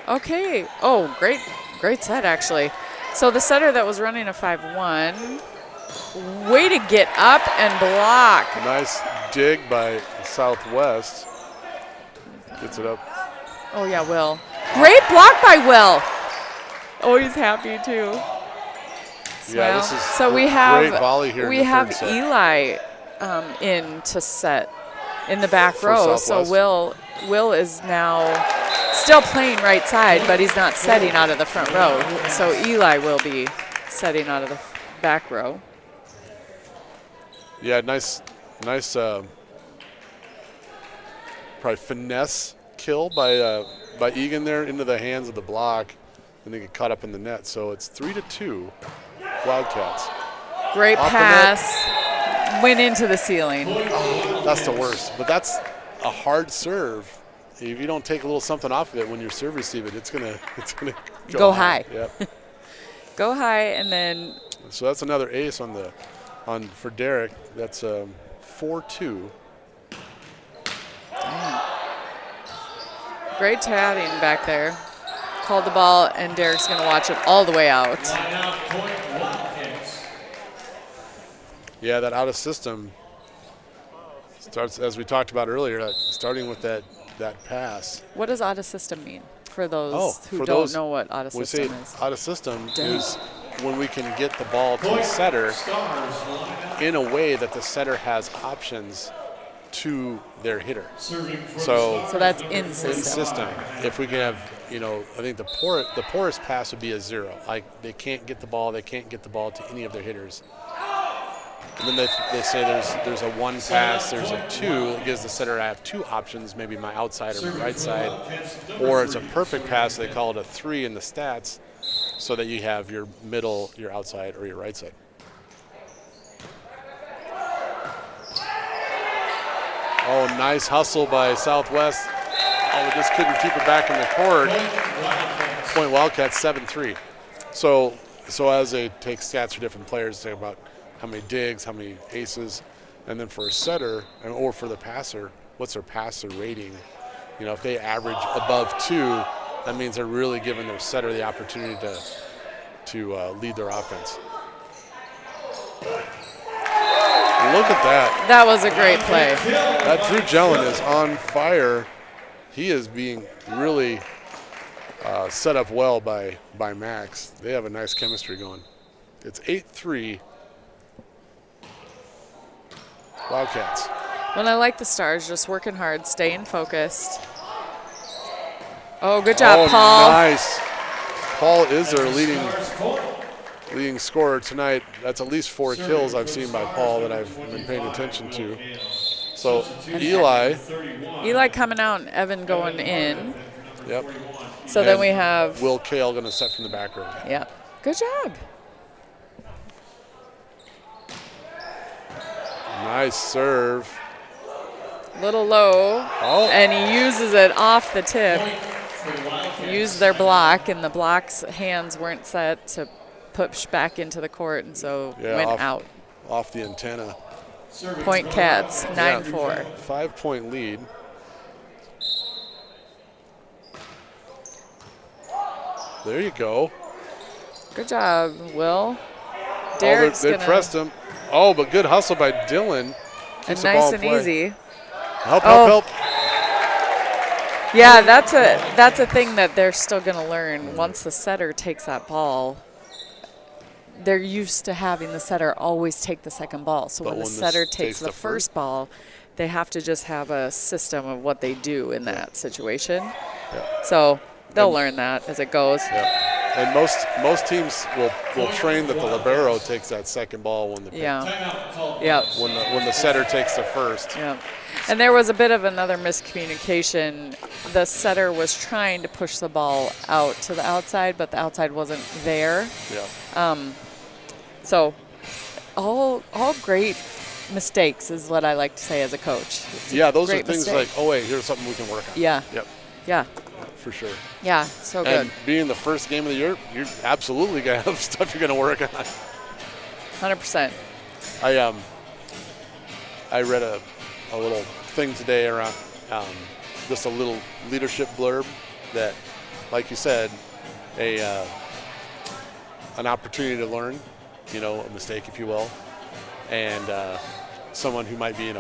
Okay. Oh, great set, actually. So the setter that was running a 5-1, way to get up and block. Nice dig by Southwest. Gets it up. Oh, yeah, Will. Great block by Will. Oh, he's happy, too. Yeah, this is so we have great volley here. we in the have third set. Eli in to set in the back For row. Southwest. So Will is now still playing right side, but he's not setting out of the front row. So Eli will be setting out of the back row. Yeah, nice, probably finesse kill by Eagan there into the hands of the block, and they get caught up in the net. So it's 3-2, Wildcats. Great Off the net. pass. Went into the ceiling. That's the worst, but that's a hard serve. If you don't take a little something off of it when you serve receive it, it's gonna Go high. Yep. Go high, and then So that's another ace for Derek. That's 4-2. great tatting back there. Called the ball, and Derek's going to watch it all the way out. Line-out point, Wildcats. Yeah, that out of system starts, as we talked about earlier, starting with that pass. What does out of system mean for those who for don't those- know what out of We system say is? out of system Damn. is when we can get the ball to the setter Stars, line-out. in a way that the setter has options to their hitter. Serving for So So that's in in system. system, if we can have, I think the poorest pass would be a 0. Like they can't get the ball to any of their hitters. And then they say there's a 1 pass, there's a 2. It gives the setter I have 2 options, maybe my outside or my right side, or it's a perfect pass. They call it a 3 in the stats, so that you have your middle, your outside, or your right side. Oh, nice hustle by Southwest. Oh, we just couldn't keep it back in the court. Point Wildcats 7-3. So as they take stats for different players, say about how many digs, how many aces, and then for a setter or for the passer, what's their passer rating? If they average above 2, that means they're really giving their setter the opportunity to lead their offense. Look at that. That was a great play. That Drew Jellin is on fire. He is being really set up well by Max. They have a nice chemistry going. It's 8-3 Wildcats. Well, I like the Stars just working hard, staying focused. Oh, good job, Paul. Nice. Paul is their leading scorer tonight. That's at least 4 kills I've seen by Paul that I've been paying attention to. So Eli coming out and Evan going in. Yep. So then we have Will Kale going to set from the back row. Yeah. Good job. Nice serve. Little low. Oh. And he uses it off the tip. He used their block, and the block's hands weren't set to push back into the court, and so went out. Off the antenna. Point Cats, 9-4. 5-point lead. There you go. Good job, Will. Derek's they pressed him. Oh, but good hustle by Dylan. And nice and easy. Help. Yeah, that's a thing that they're still going to learn. Once the setter takes that ball, they're used to having the setter always take the second ball. So when the setter takes the first ball, they have to just have a system of what they do in that situation. Yeah. So they'll learn that as it goes. Yeah. And most teams will train that the libero takes that second ball when the when the setter takes the first. Yeah. And there was a bit of another miscommunication. The setter was trying to push the ball out to the outside, but the outside wasn't there. Yeah. So all great mistakes is what I like to say as a coach. Those are things like, oh wait, here's something we can work on. Yeah. Yep. Yeah. For sure. Yeah, so good. And being the first game of the year, you're absolutely going to have stuff you're going to work on. 100%. I read a little thing today around just a little leadership blurb that, like you said, an opportunity to learn, a mistake, if you will, and someone who might be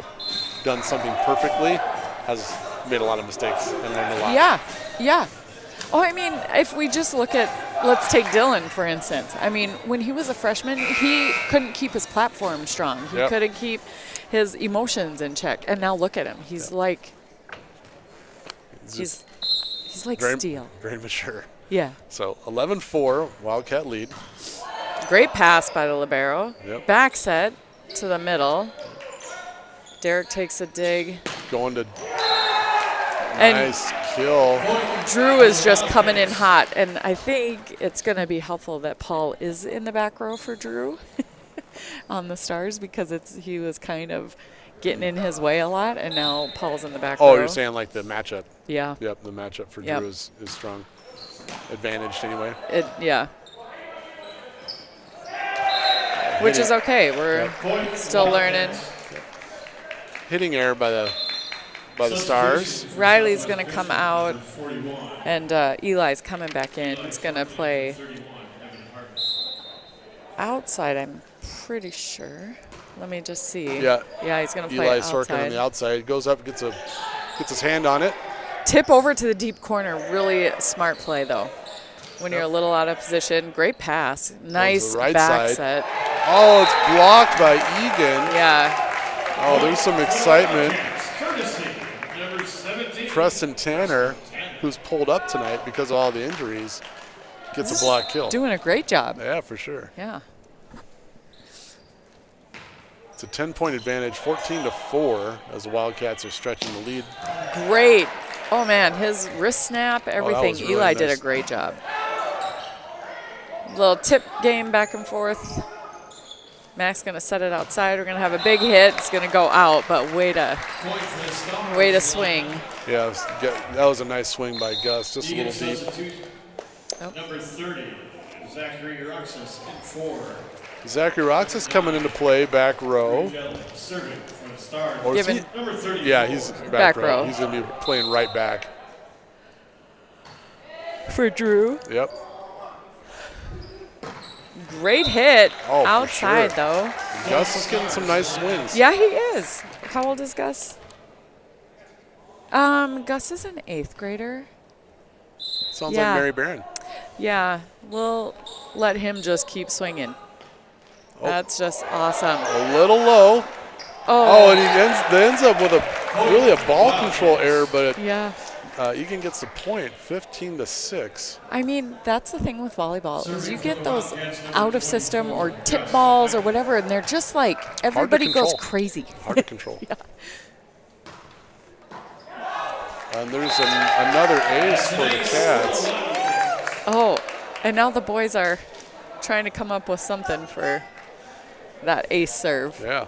done something perfectly has made a lot of mistakes and learned a lot. Yeah. Oh, I mean, if we just look at, let's take Dylan, for instance. I mean, when he was a freshman, he couldn't keep his platform strong. He couldn't keep his emotions in check. And now look at him. He's like, he's like steel. Very mature. Yeah. So 11-4, Wildcat lead. Great pass by the libero. Yep. Back set to the middle. Derek takes a dig. Going to nice kill. Drew is just coming in hot, and I think it's going to be helpful that Paul is in the back row for Drew on the Stars, because he was kind of getting in his way a lot, and now Paul's in the back row. Oh, you're saying like the matchup. Yeah. Yep, the matchup for Drew is strong. Advantaged anyway. Which is okay. We're still learning. Hitting error by the Stars. Riley's going to come out, and Eli's coming back in. He's going to play outside, I'm pretty sure. Let me just see. Yeah, he's going to play Eli's working on the outside. Goes up, gets his hand on it. Tip over to the deep corner. Really smart play, though. When you're a little out of position. Great pass. Nice back set. Oh, it's blocked by Eagan. Yeah. Oh, there's some excitement. Preston Tanner, who's pulled up tonight because of all the injuries, gets a block kill. Doing a great job. Yeah, for sure. Yeah. It's a 10-point advantage, 14-4, as the Wildcats are stretching the lead. Great. Oh, man, his wrist snap, everything. Really Eli nice. did a great job. Little tip game back and forth. Max going to set it outside. We're going to have a big hit. It's going to go out, but way to swing. Yeah, that was a nice swing by Gus, just a little deep. Number 30, Zachary Roxas in 4. Zachary Roxas coming into play, back row. Serving for the Stars. Or is he? Number 30. Yeah, he's back row. He's going to be playing right back. For Drew. Yep. Great hit Oh, outside, for sure. though. Gus is getting some nice swings. Yeah, he is. How old is Gus? Gus is an 8th grader. Sounds Yeah. like Mary Barron. Yeah, we'll let him just keep swinging. Oh. That's just awesome. A little low. Oh, and he ends up with really a ball control error, but Yeah. Eagan gets the point, 15-6. I mean, that's the thing with volleyball is you get those out of system or tip balls or whatever, and they're just like everybody goes control. crazy. Hard to control. Yeah. And there's another ace for the Cats. Oh, and now the boys are trying to come up with something for that ace serve. Yeah.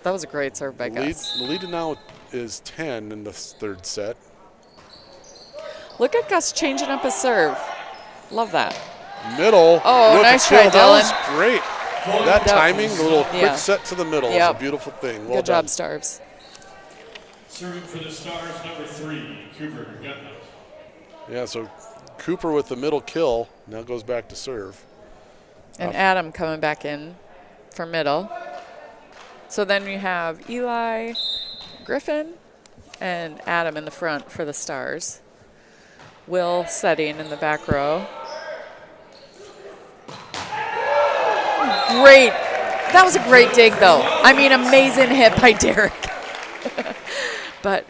That was a great serve by Gus. The lead now is 10 in the 3rd set. Look at Gus changing up his serve. Love that. Middle. Oh, with nice the kill. try, That was Dylan. great. That timing, the little quick Yeah. set to the middle is a beautiful thing. Well Good done. job, Stars. Serving for the Stars, number 3, Cooper Guthouse. Yeah, so Cooper with the middle kill now goes back to serve. And Adam coming back in for middle. So then we have Eli, Griffin, and Adam in the front for the Stars. Will setting in the back row. Great. That was a great dig, though. I mean, amazing hit by Derek. But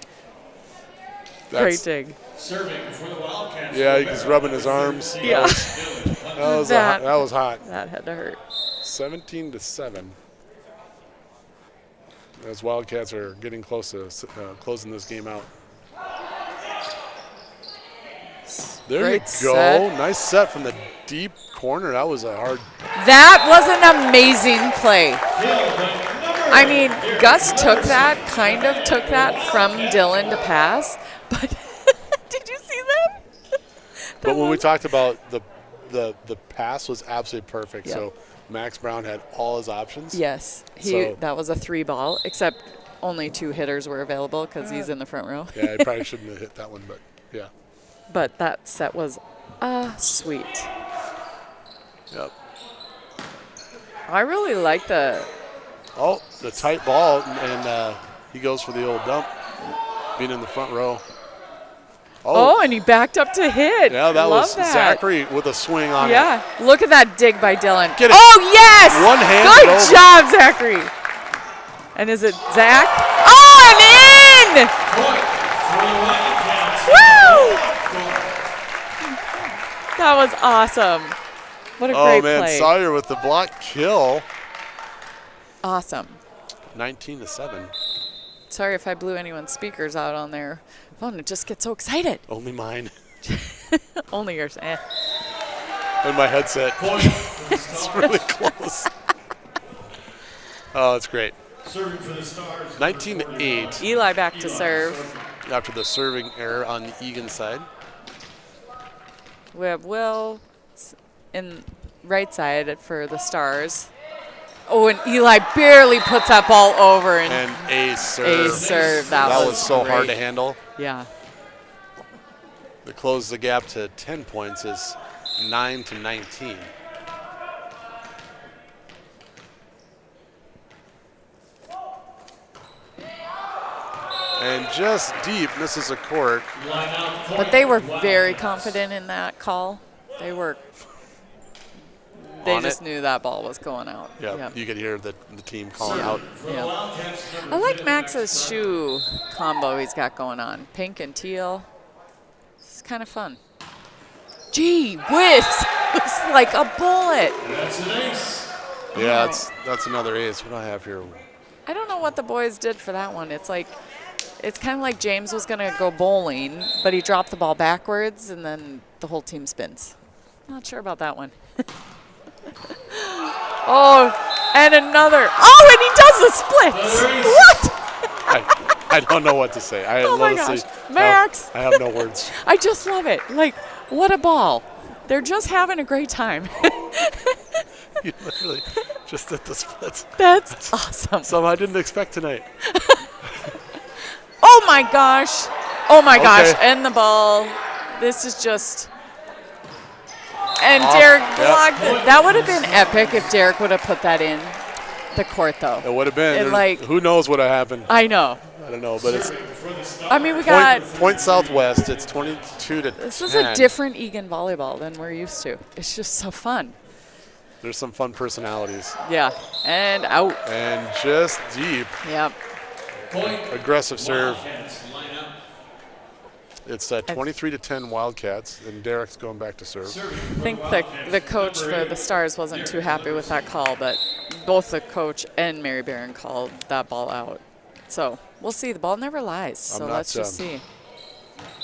great dig. Serving for the Wildcats. Yeah, he's rubbing his arms. Yeah. That was hot. That had to hurt. 17-7. As Wildcats are getting close to closing this game out. There Great you go. set. Nice set from the deep corner. That was a hard. That was an amazing play. I mean, Gus took that from Dylan to pass, but did you see that? But when we talked about the pass was absolutely perfect. Yep. So Max Brown had all his options. Yes, that was a 3-ball, except only 2 hitters were available because he's in the front row. Yeah, I probably shouldn't have hit that one, but yeah. But that set was sweet. Yep. I really like the tight ball, and he goes for the old dump, being in the front row. Oh, and he backed up to hit. Yeah, that Love was that. Zachary with a swing on it. Yeah, look at that dig by Dylan. Get it. Oh, yes! One hand Good over. job, Zachary. And is it Zach? Oh, and in! Woo! That was awesome. What a great man, play. Sawyer with the block kill. Awesome. 19-7. Sorry if I blew anyone's speakers out on their phone. It just gets so excited. Only mine. Only yours. And my headset. It's really close. Oh, it's great. Serving for the Stars. 19-8 Eli back to serve. after the serving error on the Eagan side. We have Will in right side for the Stars. Oh, and Eli barely puts that ball over. And ace serve. Ace serve. That was so great. hard to handle. Yeah. To close the gap to 10 points is 9-19. And just deep, misses a court. But they were very confident in that call. They just knew that ball was going out. Yeah, you could hear the team calling out. Yeah. I like Max's shoe combo he's got going on. Pink and teal. It's kind of fun. Gee whiz! It's like a bullet. That's an ace. Yeah, that's another ace. What do I have here? I don't know what the boys did for that one. It's kind of like James was going to go bowling, but he dropped the ball backwards, and then the whole team spins. Not sure about that one. Oh, and another. Oh, and he does the splits. What? I don't know what to say. Oh my gosh, Max. I have no words. I just love it. Like, what a ball. They're just having a great time. You literally just did the splits. That's awesome. Something I didn't expect tonight. Oh my gosh. Oh my gosh. And the ball. This is just. And Derek blocked it. That would have been epic if Derek would have put that in. the court, though. It would have been. Like, who knows what happened? I know. I don't know, but it's I mean, we got. point Southwest. It's 22 to 10. This is a different Eagan volleyball than we're used to. It's just so fun. There's some fun personalities. Yeah, and out. And just deep. Yep. Aggressive serve. It's 23 to 10 Wildcats, and Derek's going back to serve. I think the coach for the Stars wasn't too happy with that call, but both the coach and Mary Barron called that ball out. So we'll see. The ball never lies. So let's just see.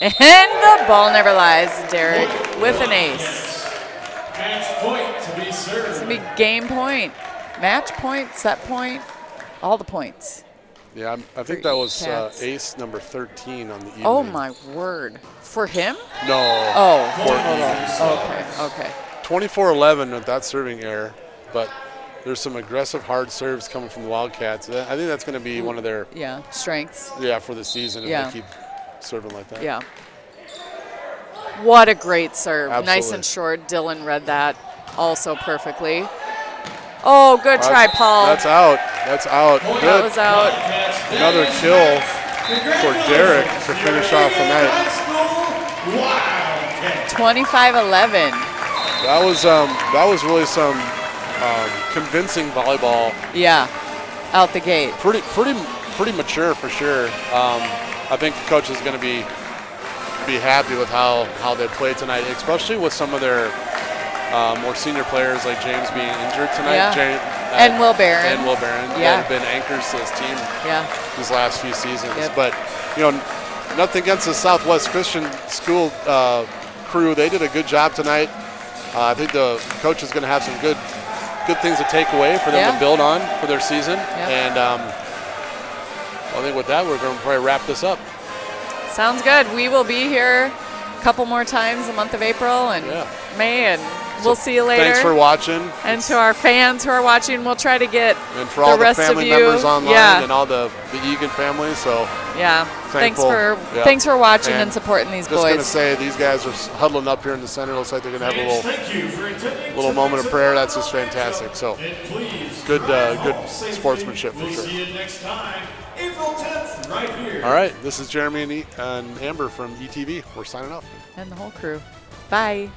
And the ball never lies. Derek with an ace. Match point to be served. It's going to be game point, match point, set point, all the points. Yeah, I think that was Cats. ace number 13 on the evening. Oh, my word. For him? No. Oh, okay. 24-11 with that serving error, but there's some aggressive hard serves coming from the Wildcats. I think that's going to be one of their strengths. Yeah, for the season if they keep serving like that. Yeah. What a great serve. Absolutely. Nice and short. Dylan read that also perfectly. Oh, good try, Paul. That's out. That's out. That Good. was out. Another kill for Derek to finish off the night. 25-11. That was really some convincing volleyball. Yeah, out the gate. Pretty mature for sure. I think the coach is going to be happy with how they played tonight, especially with some of their more senior players like James being injured tonight. Yeah. And Will Barron. Yeah. Have been anchors to this team these last few seasons. Yep. But, nothing against the Southwest Christian School crew. They did a good job tonight. I think the coach is going to have some good things to take away for them to build on for their season. Yep. And I think with that, we're going to probably wrap this up. Sounds good. We will be here a couple more times the month of April and May, and we'll see you later. Thanks for watching. And to our fans who are watching, we'll try to get and for all the rest family of you. members online and all the Eagan family. So thanks for watching and supporting these boys. Just gonna say these guys are huddling up here in the center. Looks like they're gonna have a little moment of prayer. That's just fantastic. So good sportsmanship for sure. See you next time, April 10th, right here. All right, this is Jeremy and Amber from ETV. We're signing off. And the whole crew. Bye.